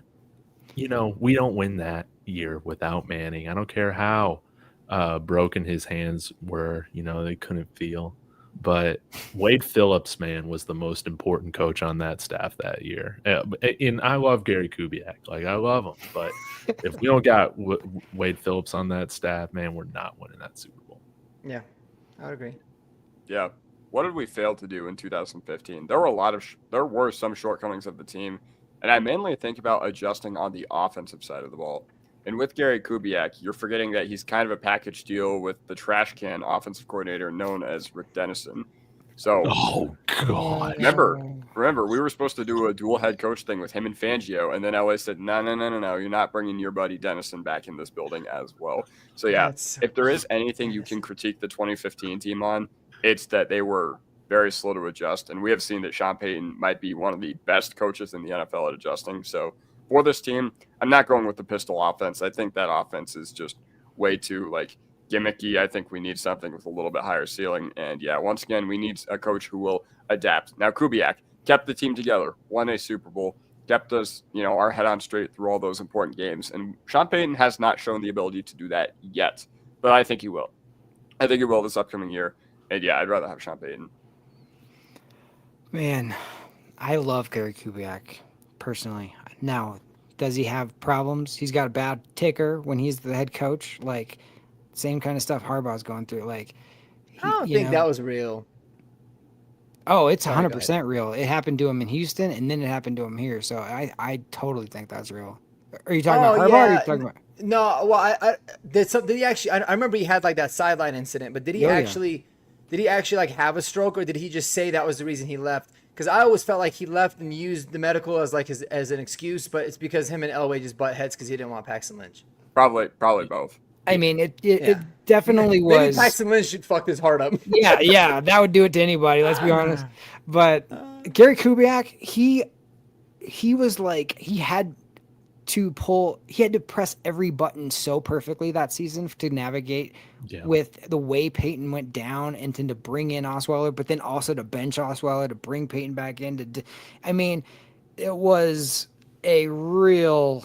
We don't win that year without Manning. I don't care how broken his hands were. They couldn't feel. But Wade Phillips, man, was the most important coach on that staff that year. And I love Gary Kubiak. Like, I love him. But if we don't got Wade Phillips on that staff, man, we're not winning that Super Bowl. Yeah, I would agree. Yeah. What did we fail to do in 2015? There were some shortcomings of the team, and I mainly think about adjusting on the offensive side of the ball. And with Gary Kubiak, you're forgetting that he's kind of a package deal with the trash can offensive coordinator known as Rick Dennison. So, oh God, remember, we were supposed to do a dual head coach thing with him and Fangio, and then LA said, no, you're not bringing your buddy Dennison back in this building as well. So yeah, if there is anything you can critique the 2015 team on, it's that they were very slow to adjust, and we have seen that Sean Payton might be one of the best coaches in the NFL at adjusting. So for this team, I'm not going with the pistol offense. I think that offense is just way too gimmicky. I think we need something with a little bit higher ceiling. And yeah, once again, we need a coach who will adapt. Now, Kubiak kept the team together, won a Super Bowl, kept us, our head on straight through all those important games. And Sean Payton has not shown the ability to do that yet, but I think he will. I think he will this upcoming year. And yeah, I'd rather have Sean Payton. Man, I love Gary Kubiak personally. Now, does he have problems? He's got a bad ticker when he's the head coach. Same kind of stuff Harbaugh's going through. I don't think that was real. Oh, it's 100% real. It happened to him in Houston, and then it happened to him here. So I totally think that's real. Are you talking about Harbaugh? Or are you talking about? No, well, did he actually? I remember he had that sideline incident, but did he actually have a stroke, or did he just say that was the reason he left? Because I always felt like he left and used the medical as as an excuse, but it's because him and Elway just butt heads because he didn't want Paxton Lynch. Probably both. I mean, it definitely was. Maybe Paxton Lynch should fuck his heart up. yeah, that would do it to anybody. Let's be honest. But Gary Kubiak, he was he had to press every button so perfectly that season to navigate with the way Payton went down, and then to bring in Osweiler, but then also to bench Osweiler, to bring Payton back in. It was a real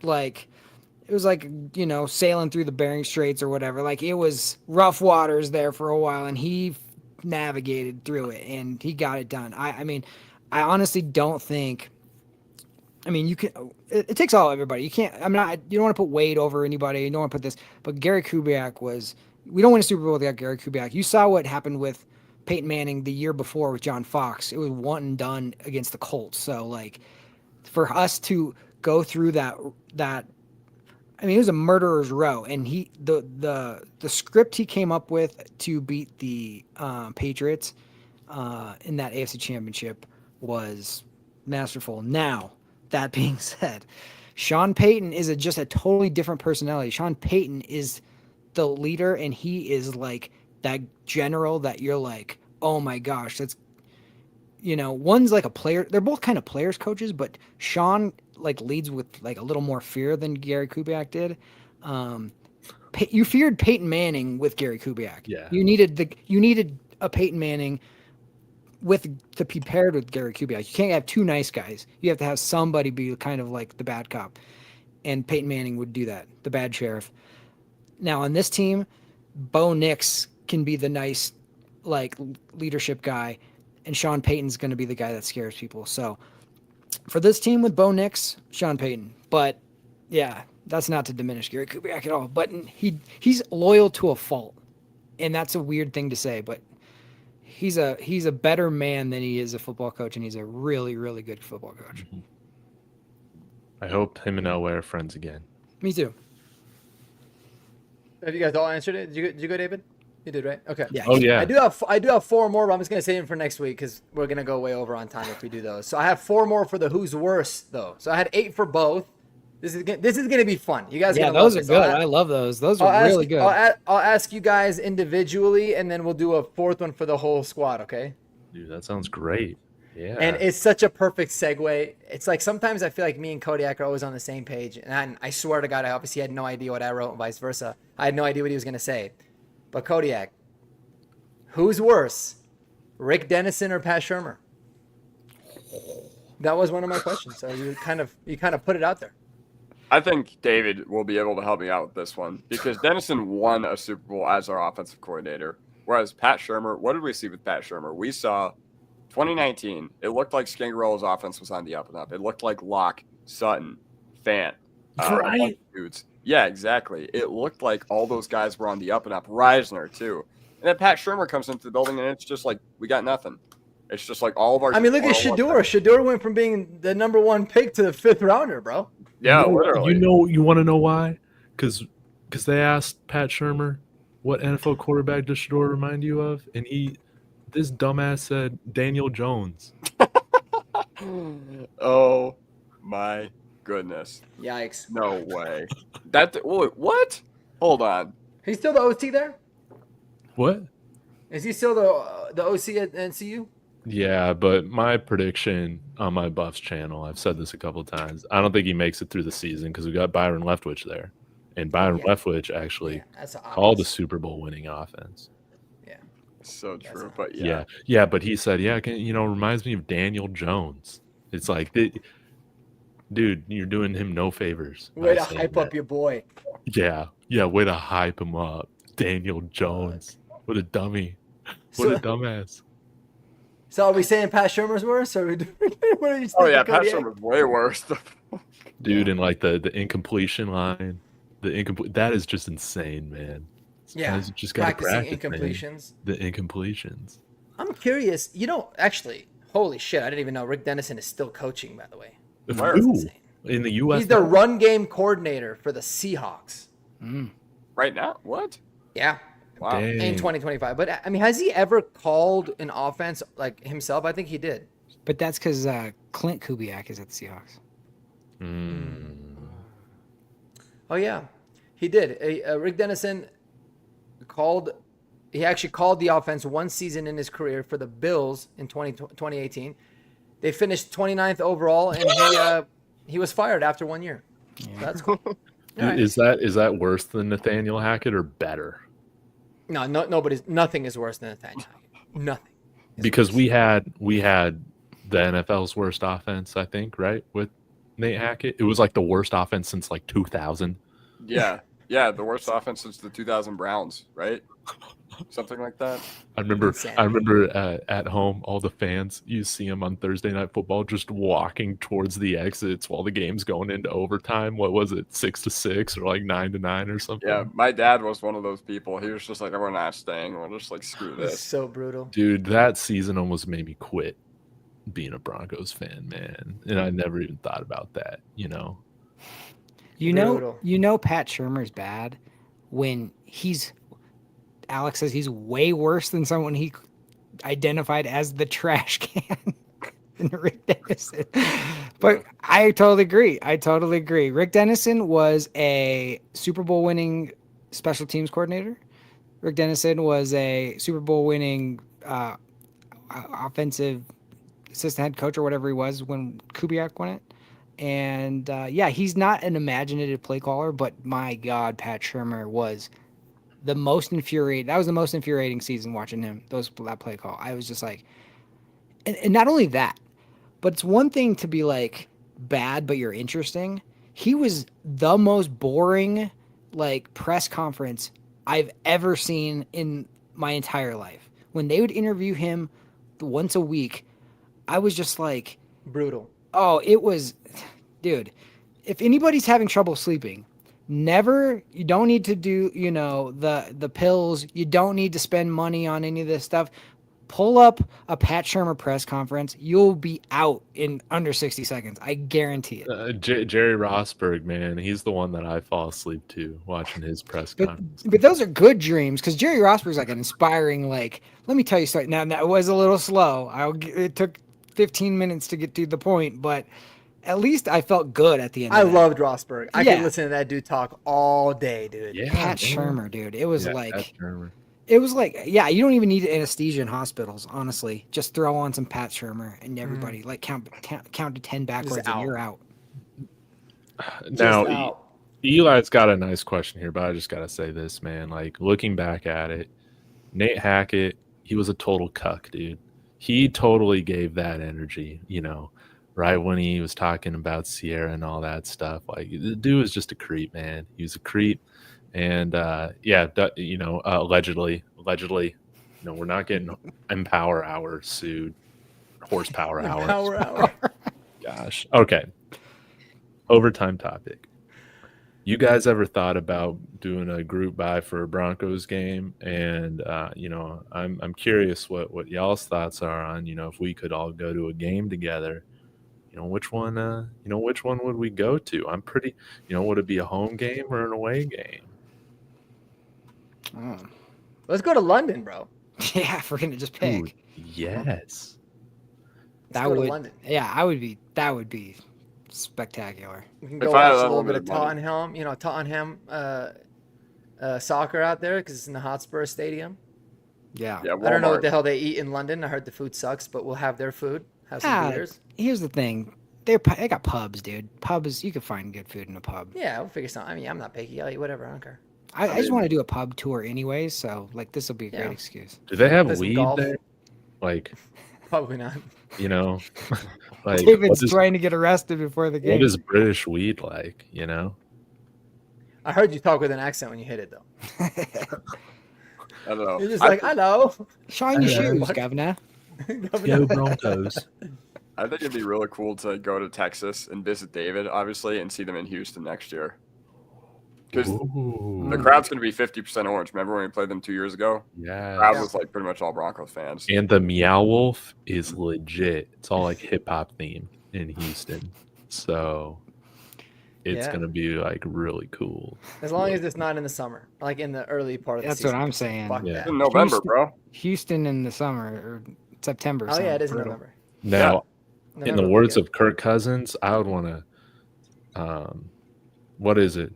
it was sailing through the Bering Straits or whatever. It was rough waters there for a while, and he navigated through it and he got it done. I honestly don't think. You can. It takes everybody. You can't. You don't want to put Wade over anybody. You don't want to put this. But Gary Kubiak was. We don't win a Super Bowl without Gary Kubiak. You saw what happened with Peyton Manning the year before with John Fox. It was one and done against the Colts. So for us to go through that. It was a murderer's row, and the script he came up with to beat the Patriots in that AFC Championship was masterful. Now. That being said, Sean Payton is just a totally different personality. Sean Payton is the leader, and he is that general that you're oh my gosh, that's, one's a player. They're both kind of players coaches, but Sean leads with a little more fear than Gary Kubiak did. You feared Peyton Manning with Gary Kubiak. Yeah. You needed a Peyton Manning to be paired with Gary Kubiak. You can't have two nice guys. You have to have somebody be kind of the bad cop. And Peyton Manning would do that, the bad sheriff. Now on this team, Bo Nix can be the nice leadership guy, and Sean Payton's going to be the guy that scares people. So for this team with Bo Nix, Sean Payton. But yeah, that's not to diminish Gary Kubiak at all. But he's loyal to a fault. And that's a weird thing to say, but he's a better man than he is a football coach, and he's a really, really good football coach. Mm-hmm. I hope him and Elway are friends again. Me too. Have you guys all answered it? Did you go, David? You did, right? Okay. Yeah. Oh yeah. I do have 4 more, but I'm just gonna save them for next week because we're gonna go way over on time if we do those. So I have 4 more for the who's worse though. So I had 8 for both. This is gonna be fun. You guys, those are good. I love those. Those are really good. I'll ask you guys individually, and then we'll do a 4th one for the whole squad. Okay? Dude, that sounds great. Yeah. And it's such a perfect segue. It's like sometimes I feel like me and Kodiak are always on the same page. And I swear to God, I obviously had no idea what I wrote and vice versa. I had no idea what he was going to say. But Kodiak, who's worse, Rick Dennison or Pat Shurmur? That was one of my questions. So you kind of put it out there. I think David will be able to help me out with this one because Dennison won a Super Bowl as our offensive coordinator. Whereas Pat Shurmur, what did we see with Pat Shurmur? We saw 2019, it looked like Scangarello's offense was on the up and up. It looked like Locke, Sutton, Fant, Right. dudes. Yeah, exactly. It looked like all those guys were on the up and up. Reisner, too. And then Pat Shurmur comes into the building, and it's just like, we got nothing. It's just like all of our... I mean, look at Shador. Shador went from being the number 1 pick to the 5th rounder, bro. Yeah, literally. You want to know why? Because they asked Pat Shurmur, what NFL quarterback does Shador remind you of? And this dumbass said Daniel Jones. Oh my goodness! Yikes! No way. What? Hold on. He's still the OC there? What? Is he still the OC at NCU? Yeah, but my prediction on my Buffs channel, I've said this a couple of times. I don't think he makes it through the season because we got Byron Leftwich there, and Byron Leftwich actually that's called the Super Bowl winning offense. So true, but yeah. But he said, reminds me of Daniel Jones. It's like, dude, you're doing him no favors. Way to hype up your boy. Yeah, way to hype him up. Daniel Jones, what a dummy, what a dumbass. So are we saying Pat Shurmur's worse, or what are you saying? Oh yeah, Pat Shurmur's way worse. Dude, and like the incompletion line, that is just insane, man. Yeah, just got practicing incompletions. The incompletions. I'm curious. Actually, holy shit! I didn't even know Rick Dennison is still coaching. By the way, Who? In the U.S. He's the run game coordinator for the Seahawks. Right now? What? Yeah. Wow. Dang. In 2025. But I mean, has he ever called an offense like himself? I think he did. But that's because Clint Kubiak is at the Seahawks. Oh yeah, he did. Rick Dennison he actually called the offense one season in his career for the Bills in 2018. They finished 29th overall, and he was fired after 1 year. So that's cool. Right. Is that worse than Nathaniel Hackett or better? No, nothing is worse than Nathaniel Hackett. Nothing. Because we had the NFL's worst offense, I think, right? With Nate Hackett. It was like the worst offense since like 2000. Yeah, the worst offense since the 2000 Browns, right? Something like that. I remember at home, all the fans, you see them on Thursday Night Football just walking towards the exits while the game's going into overtime. What was it, 6-6 or like 9-9 or something? Yeah, my dad was one of those people. He was just like, we're not staying. We're just like, screw this. So brutal. Dude, that season almost made me quit being a Broncos fan, man. And I never even thought about that, Brutal. You know Pat Shurmur's bad when Alex says he's way worse than someone he identified as the trash can than Rick Dennison. But I totally agree. Rick Dennison was a Super Bowl winning special teams coordinator. Rick Dennison was a Super Bowl winning offensive assistant head coach or whatever he was when Kubiak won it. And he's not an imaginative play caller, but my God, Pat Shurmur was the most infuriating. That was the most infuriating season watching him. That play call. I was just like, and not only that, but it's one thing to be like bad, but you're interesting. He was the most boring like press conference I've ever seen in my entire life. When they would interview him once a week, I was just like brutal. Oh, it was, dude. If anybody's having trouble sleeping, you don't need to do, the pills. You don't need to spend money on any of this stuff. Pull up a Pat Shurmur press conference. You'll be out in under 60 seconds. I guarantee it. Jerry Rosberg, man, he's the one that I fall asleep to watching his press conference. But those are good dreams because Jerry Rosberg's like an inspiring, let me tell you something. Now, that was a little slow. It took 15 minutes to get to the point, but at least I felt good at the end. I loved Rosberg. I Yeah. could listen to that dude talk all day, dude. Yeah, Pat Shurmur, dude. It was Pat Shurmur. It was like, yeah, you don't even need anesthesia in hospitals, honestly. Just throw on some Pat Shurmur and everybody like count to 10 backwards and you're out. Now, out. Eli's got a nice question here, but I just got to say this, man. Like, looking back at it, Nate Hackett, he was a total cuck, dude. He totally gave that energy, right when he was talking about Sierra and all that stuff. Like, the dude was just a creep, man. He was a creep. And, allegedly, we're not getting Empower Hour sued. Horsepower Hour. Power hour. Gosh. Okay. Overtime topic. You guys ever thought about doing a group buy for a Broncos game? And I'm curious what y'all's thoughts are on, if we could all go to a game together. Which one would we go to? I'm pretty, would it be a home game or an away game? Let's go to London, bro. Yeah, if we're gonna just pick. Dude, yes. That go to would, London. yeah, that would be spectacular. We can If go I had watch a a little little bit of bit of money. Tottenham soccer out there because it's in the Hotspur Stadium. Yeah. Yeah, I don't know what Walmart. the hell they eat in London. I heard the food sucks, but we'll have their food. Have some beers. Here's the thing. They got pubs, dude. Pubs, you can find good food in a pub. Yeah, we'll figure something. I mean, I'm not picky. I'll eat whatever. I don't care. I just mean- want to do a pub tour anyway, so like this will be a great Yeah. excuse. Do they have Play some weed golf. there? Like, Probably not. like David's trying to get arrested before the game. what is British weed like? I heard you talk with an accent when you hit it, though. I don't know. You're just like, I know. Shine your Hello. shoes, governor. Go Broncos. I think it'd be really cool to go to Texas and visit David, obviously, and see them in Houston next year. Because the crowd's going to be 50% orange. Remember when we played them 2 years ago? Yeah. The crowd was like pretty much all Broncos fans. And the Meow Wolf is legit. It's all like hip hop themed in Houston. So it's Yeah. gonna be like really cool. As long as it's not in the summer, like in the early part of the That's season. what I'm saying. Fuck Yeah. that. In November, Houston- bro. Houston in the summer or September. Oh, yeah, it is in brutal. November. Now, in November the would be words good. of Kirk Cousins, I would want to, what is it?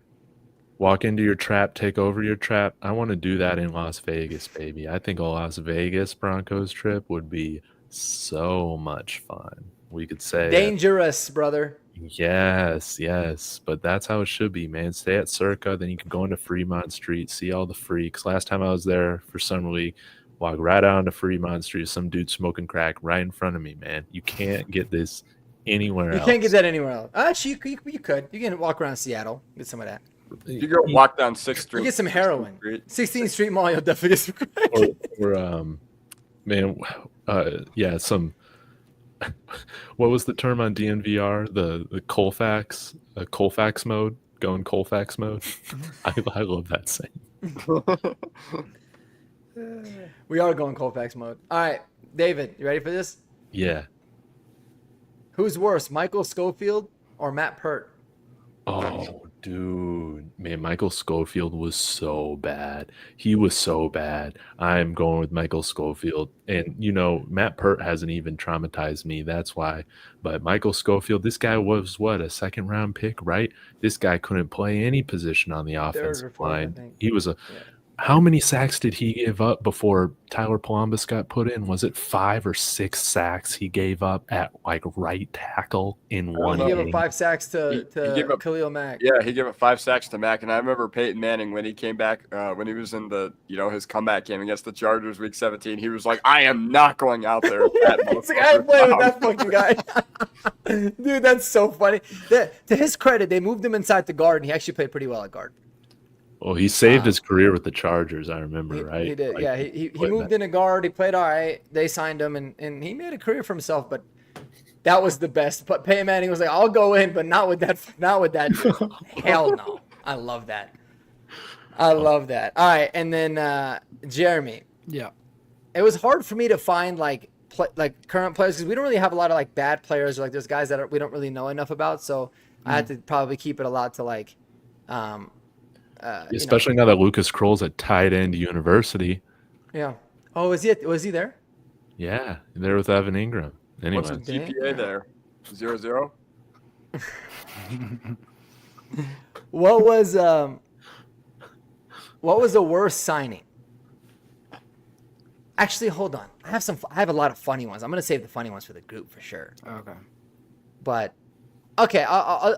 Walk into your trap, take over your trap. I want to do that in Las Vegas, baby. I think a Las Vegas Broncos trip would be so much fun. We could say Dangerous, brother. yes, but that's how it should be, man. Stay at Circa, then you can go into Fremont Street, see all the freaks. Last time I was there for Summer League, walk right out onto Fremont Street, some dude smoking crack right in front of me, man. You can't get this anywhere You else. can't get that anywhere else. Actually, you could. You can walk around Seattle, get some of that. You go walk down 6th Street. You get some heroin. Street. 16th Street Mall, you'll definitely get some crack. Some. What was the term on DNVR? The Colfax, Colfax mode, going Colfax mode. I love that saying. We are going Colfax mode. All right, David, you ready for this? Yeah. Who's worse, Michael Schofield or Matt Pert? Oh, dude, man, Michael Schofield was so bad. He was so bad. I'm going with Michael Schofield. And, Matt Pert hasn't even traumatized me. That's why. But Michael Schofield, this guy was what, a second round pick, right? This guy couldn't play any position on the offensive fourth, I line. think. He was a. Yeah. How many sacks did he give up before Tyler Columbus got put in? Was it 5 or 6 sacks he gave up at like right tackle in one He game? gave up 5 sacks to He gave up- Khalil Mack. Yeah, he gave up 5 sacks to Mack, and I remember Peyton Manning when he came back, when he was in the, his comeback game against the Chargers week 17. He was like, "I am not going out there." With that It's like, I ain't playing with that motherfucker." fucking guy. Dude, that's so funny. To his credit, they moved him inside the guard, and he actually played pretty well at guard. Well, he saved his career with the Chargers, I remember, right? He did. Like, Yeah, he playing moved that- in a guard. He played all right. They signed him, and he made a career for himself. But that was the best. But Peyton Manning was like, "I'll go in, but not with that. Not with that." Hell no. I love that. I love that. All right, and then Jeremy. Yeah. It was hard for me to find like current players because we don't really have a lot of like bad players or like there's guys that we don't really know enough about. So I had to probably keep it a lot to like. Especially now that Lucas Kroll's at tight end university. Yeah. Oh, was he there? Yeah, there with Evan Engram. What's Anyway, the GPA there? 0-0? What was the worst signing? Actually, hold on. I have a lot of funny ones. I'm gonna save the funny ones for the group for sure. Okay. But okay, well,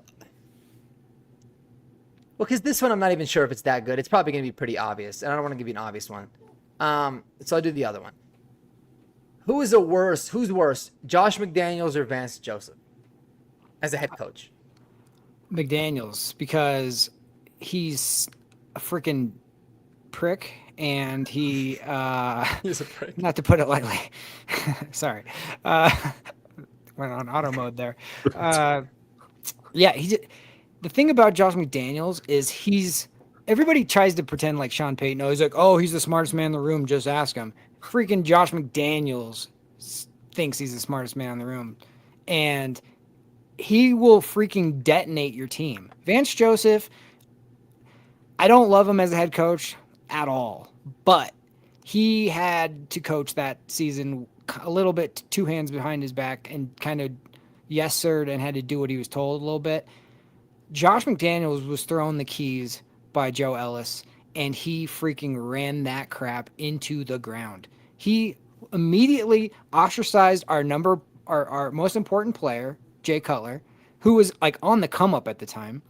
because this one I'm not even sure if it's that good. It's probably gonna be pretty obvious, and I don't want to give you an obvious one. So I'll do the other one. Who's worse, Josh McDaniels or Vance Joseph as a head coach? McDaniels, because he's a freaking prick, and he He's a prick. not to put it lightly. Sorry. Went on auto mode there. Yeah, the thing about Josh McDaniels is everybody tries to pretend like Sean Payton. He's like, oh, he's the smartest man in the room. Just ask him. Freaking Josh McDaniels thinks he's the smartest man in the room. And he will freaking detonate your team. Vance Joseph, I don't love him as a head coach at all. But he had to coach that season a little bit, two hands behind his back, and kind of yes sir'd and had to do what he was told a little bit. Josh McDaniels was thrown the keys by Joe Ellis, and he freaking ran that crap into the ground. He immediately ostracized our most important player, Jay Cutler, who was like on the come up at the time.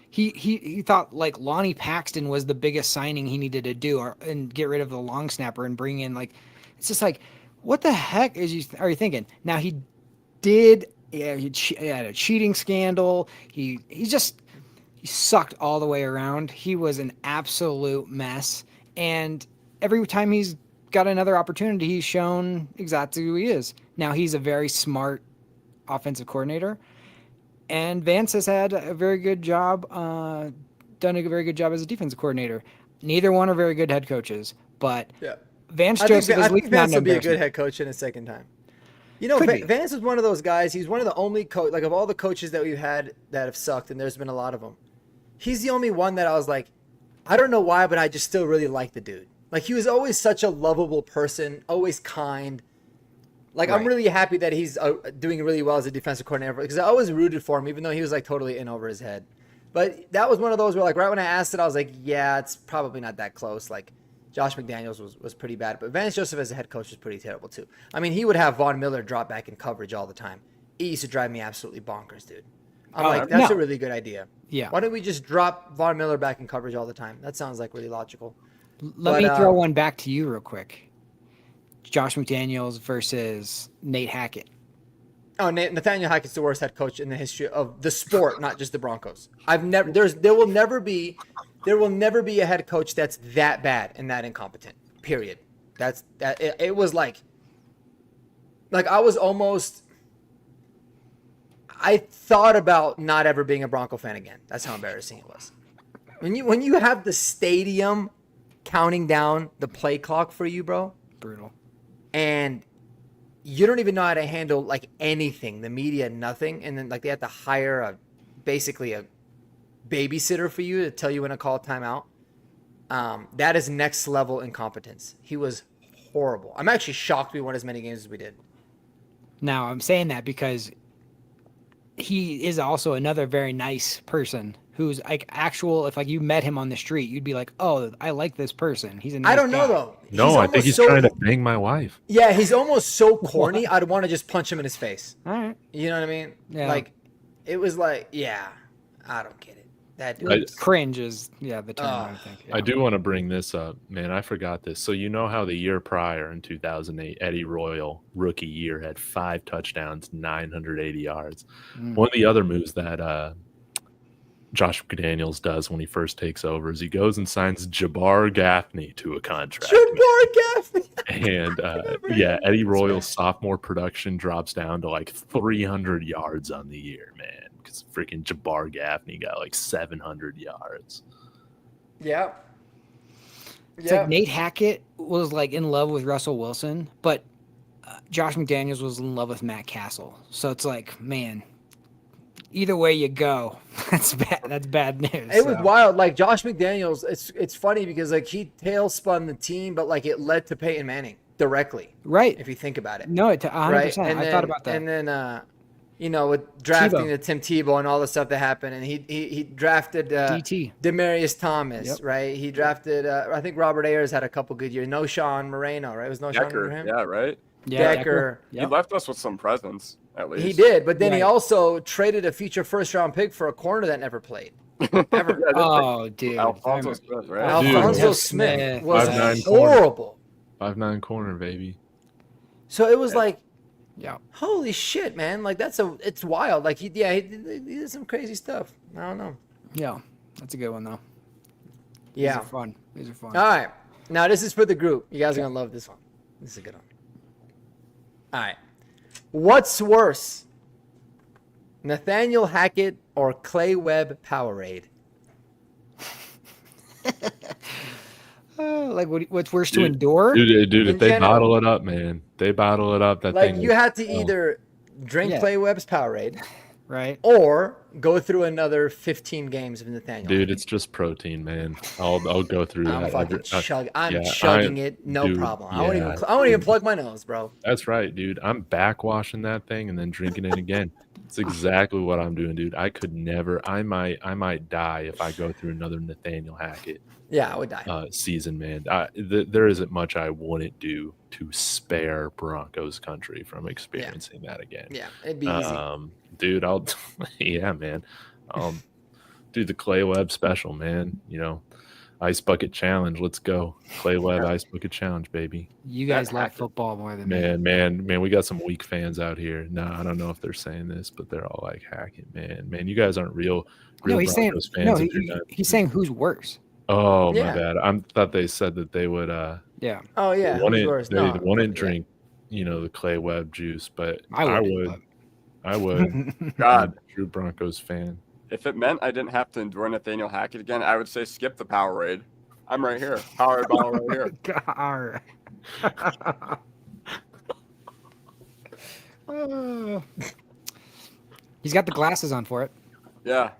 He thought like Lonnie Paxton was the biggest signing he needed to do, and get rid of the long snapper and bring in like, it's just like, what the heck are you thinking? Now he did, yeah, he had a cheating scandal. He sucked all the way around. He was an absolute mess. And every time he's got another opportunity, he's shown exactly who he is. Now he's a very smart offensive coordinator. And Vance has had a very good job, done a very good job as a defensive coordinator. Neither one are very good head coaches, but yeah. Vance Joseph is I think Vance will be a embarrassment. good head coach in a second time. You know, Vance is one of those guys. He's one of the only like of all the coaches that we've had that have sucked, and there's been a lot of them. He's the only one that I was like, I don't know why, but I just still really like the dude. Like, he was always such a lovable person, always kind. Like, right. I'm really happy that he's doing really well as a defensive coordinator, because I always rooted for him, even though he was like totally in over his head. But that was one of those where, like, right when I asked it, I was like, yeah, it's probably not that close. Like, Josh McDaniels was pretty bad, but Vance Joseph as a head coach was pretty terrible too. I mean, he would have Von Miller drop back in coverage all the time. It used to drive me absolutely bonkers, dude. I'm like, that's a really good idea. Yeah. Why don't we just drop Von Miller back in coverage all the time? That sounds like really logical. Let me throw one back to you real quick. Josh McDaniels versus Nate Hackett. Oh, Nathaniel Hackett's the worst head coach in the history of the sport, not just the Broncos. There will never be a head coach that's that bad and that incompetent. Period. It was like I thought about not ever being a Bronco fan again. That's how embarrassing it was. When you have the stadium counting down the play clock for you, bro. Brutal. And you don't even know how to handle like anything, the media, nothing. And then like they have to hire basically a babysitter for you to tell you when to call timeout. That is next level incompetence. He was horrible. I'm actually shocked we won as many games as we did. Now I'm saying that because he is also another very nice person who's like if like you met him on the street, you'd be like, oh, I like this person. He's a nice I don't know guy. though. No, I think he's trying to bang my wife. Yeah, he's almost so corny. I'd want to just punch him in his face. All right. You know what I mean? Yeah. Like, it was like, yeah, I don't get it. That dude. Cringe is the term I think. Yeah. I do want to bring this up, man. I forgot this. So you know how the year prior in 2008, Eddie Royal, rookie year, had 5 touchdowns, 980 yards. One of the other moves that Josh McDaniels does when he first takes over is he goes and signs Jabbar Gaffney to a contract. Jabbar Gaffney. And Eddie Royal's sophomore production drops down to like 300 yards on the year, man. Because freaking Jabbar Gaffney got like 700 yards. Yeah. It's like Nate Hackett was like in love with Russell Wilson, but Josh McDaniels was in love with Matt Castle. So it's like, man, either way you go, that's bad. That's bad news. It was wild. Like Josh McDaniels, it's funny because like he tail spun the team, but like it led to Peyton Manning directly. Right. If you think about it. No, 100%. Right? I thought about that. And then with drafting Tebow. the Tim Tebow and all the stuff that happened, and he drafted DT. Demarius Thomas, Yep. right? He drafted I think Robert Ayers had a couple good years. No Sean Moreno, right? It was no Sean Decker, Abraham. yeah, right. Yeah, Decker. He left us with some presents, at least. He did, but then he Right. also traded a future first-round pick for a corner that never played. Ever. Yeah, that's like Oh, dude. Alfonso Smith, right? Alfonso Dude. Smith Smith. was 5'9" horrible. 5'9" corner, baby. So it was like, Yeah. holy shit, man! Like it's wild. Like he did some crazy stuff. I don't know. Yeah. That's a good one, though. Yeah. These are fun. These are fun. All right. Now this is for the group. You guys are gonna love this one. This is a good one. All right. What's worse, Nathaniel Hackett or Clay Webb Powerade? Like, what's worse to endure? Dude, In if they general. bottle it up, man, they bottle it up. That Like thing you is- had to oh. either drink Yeah. Clay Webb's Powerade Right? or go through another 15 games of Nathaniel. Dude, it's just protein, man. I'll go through I'm that. fucking I'm yeah, chugging it, no dude, problem. yeah. I won't even plug my nose, bro. That's right, dude. I'm backwashing that thing and then drinking it again. It's exactly what I'm doing, dude. I could never. I might die if I go through another Nathaniel Hackett Yeah, I would die. season, man. There isn't much I wouldn't do to spare Broncos country from experiencing that again. Yeah, it'd be easy. Dude, I'll yeah, man. Do the Clay Webb special, man. Ice bucket challenge. Let's go. Clay Webb ice bucket challenge, baby. You guys love football more than me. Man, we got some weak fans out here. No, I don't know if they're saying this, but they're all like, Hackett, man, you guys aren't real No, he's saying Broncos fans. if you're not- he's saying who's worse. Oh, Yeah. my bad. I thought they said that they would Yeah. Oh yeah, who's worse? No, wouldn't yeah. drink, the Clay Webb juice, but I wouldn't, I would. God, True Broncos fan. if it meant I didn't have to endure Nathaniel Hackett again, I would say skip the Powerade. I'm right here. Powerade bottle right here. All right. He's got the glasses on for it. Yeah.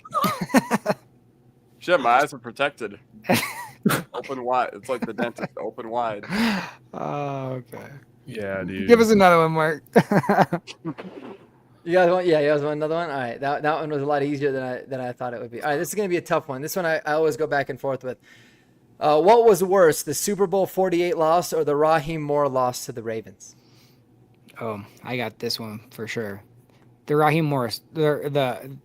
Shit, my eyes are protected. Open wide. It's like the dentist. Open wide. Oh, okay. Yeah, dude. Give us another one, Mark. You guys want? Yeah, you guys want another one? All right, that one was a lot easier than I thought it would be. All right, this is gonna be a tough one. This one I always go back and forth with. What was worse, the Super Bowl 48 loss or the Raheem Moore loss to the Ravens? Oh, I got this one for sure. The Raheem Morris, the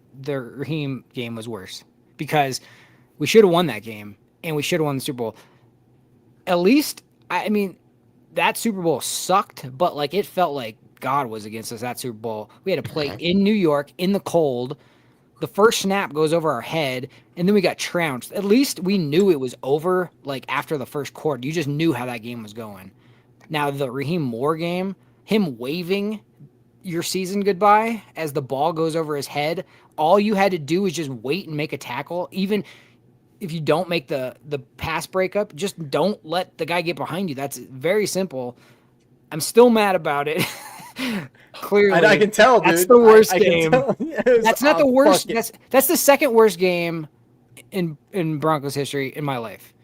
Raheem game was worse because we should have won that game and we should have won the Super Bowl. At least, I mean, that Super Bowl sucked, but like it felt like God was against us that Super Bowl. We had to play in New York in the cold. The first snap goes over our head, and then we got trounced. At least we knew it was over, like, after the first quarter. You just knew how that game was going. Now, the Raheem Moore game, him waving your season goodbye as the ball goes over his head, all you had to do was just wait and make a tackle. Even if you don't make the pass breakup, just don't let the guy get behind you. That's very simple. I'm still mad about it. Clearly, I can tell, dude. that's the worst I can game. tell. That's not the worst. Fuck it. That's the second worst game in Broncos history in my life.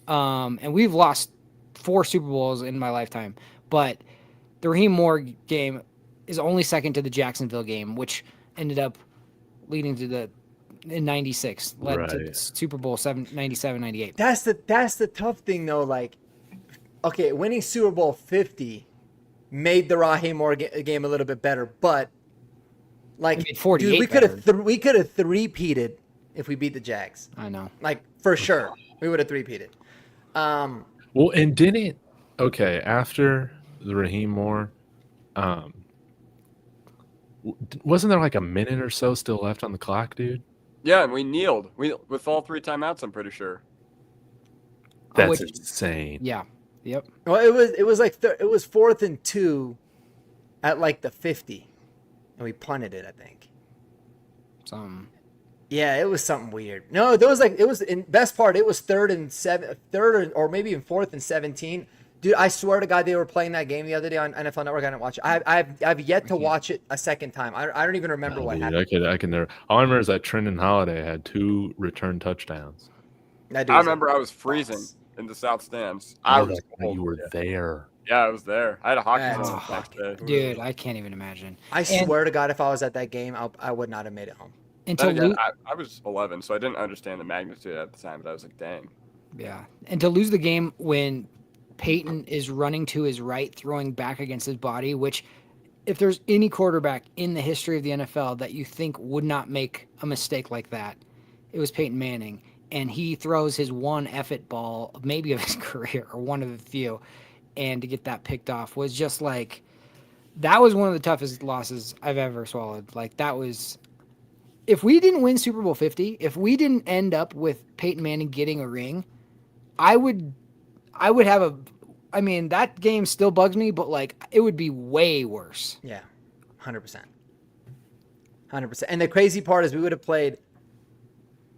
And we've lost 4 Super Bowls in my lifetime, but the Raheem Moore game is only second to the Jacksonville game, which ended up leading to in 96 led to the Right. Super Bowl 97, 98. That's the tough thing though. Like, okay, winning Super Bowl 50 made the Raheem Moore game a little bit better, but like, It made 48 dude, we could have three-peated if we beat the Jags. I know. Like for sure, we would have three-peated. Well, and after the Raheem Moore, wasn't there like a minute or so still left on the clock, dude? Yeah, and we kneeled. With all 3 timeouts, I'm pretty sure. That's which- insane. Yeah. Yep. Well, it was like it was 4th and 2 at like the 50, and we punted it. I think. Yeah, it was something weird. No, there was like it was in best part. It was 3rd and 7, or maybe even 4th and 17. Dude, I swear to God, they were playing that game the other day on NFL Network. I didn't watch it. I've yet to watch it a second time. I don't even remember what Dude, happened. I can never. All I remember is that Trendon Holiday had 2 return touchdowns. That dude I was a remember I was freezing. boss. in the South Stands. I was you were there. Yeah, I was there. I had a hockey That's game the next day. Dude, I can't even imagine. I swear to God, if I was at that game, I would not have made it home. Until Then again, I was 11, so I didn't understand the magnitude at the time, but I was like, dang. Yeah. And to lose the game when Payton is running to his right, throwing back against his body, which if there's any quarterback in the history of the NFL that you think would not make a mistake like that, it was Peyton Manning. And he throws his one effort ball, maybe of his career, or one of the few, and to get that picked off was just like, that was one of the toughest losses I've ever swallowed. Like, that was, if we didn't win Super Bowl 50, if we didn't end up with Peyton Manning getting a ring, I would have I mean, that game still bugs me, but like, it would be way worse. Yeah, 100%. 100%. And the crazy part is we would have played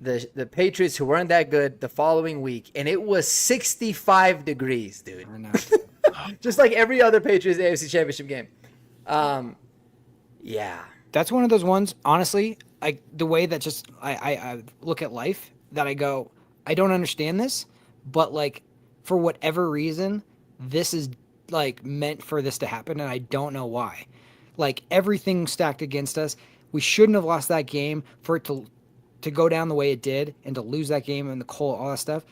the Patriots, who weren't that good, the following week, and it was 65 degrees, dude. I know. Just like every other Patriots AFC Championship game. Yeah. That's one of those ones, honestly, like the way that just I look at life, that I go, I don't understand this, but like for whatever reason, this is like meant for this to happen, and I don't know why. Like, everything stacked against us. We shouldn't have lost that game. For it to go down the way it did and to lose that game and the cold, all that stuff.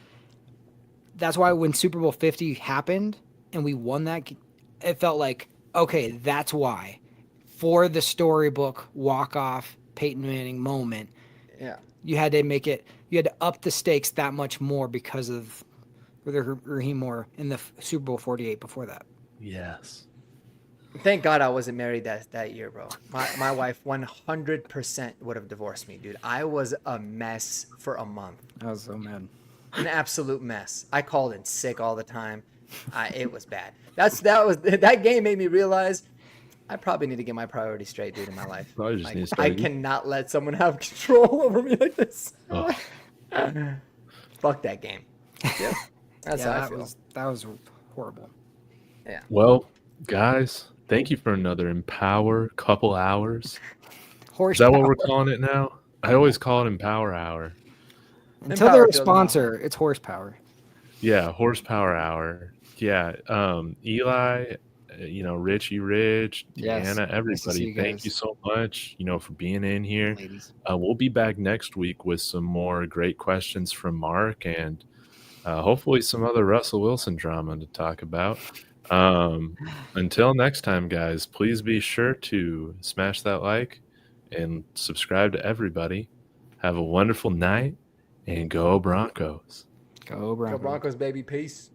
That's why when Super Bowl 50 happened and we won that, it felt like, okay, that's why. For the storybook walk-off Peyton Manning moment, Yeah. you had to up the stakes that much more because of Raheem Moore in the Super Bowl 48 before that. Yes. Thank God I wasn't married that year, bro. My wife 100% would have divorced me, dude. I was a mess for a month. I was so mad. An absolute mess. I called in sick all the time. It was bad. That game made me realize I probably need to get my priorities straight, dude, in my life. Probably just Like, need to start I cannot let someone have control over me like this. Oh. Fuck that game. Yeah. That's how I that feel. was horrible. Yeah. Well, guys, thank you for another Empower couple hours. Is Horsepower. that what we're calling it now? I always call it Empower Hour. Until they're a Empower feels sponsor, it's horsepower. Yeah, Horsepower Hour. Yeah, Eli, Richie, Rich, Yes, Deanna, nice to see everybody, you thank guys. you so much, for being in here. Ladies. We'll be back next week with some more great questions from Mark and hopefully some other Russell Wilson drama to talk about. Until next time, guys, please be sure to smash that like and subscribe to everybody. Have a wonderful night and go Broncos. Go Broncos. Go Broncos, baby. Peace.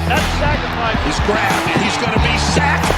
That sacrifice is grabbed, and he's going to be sacked.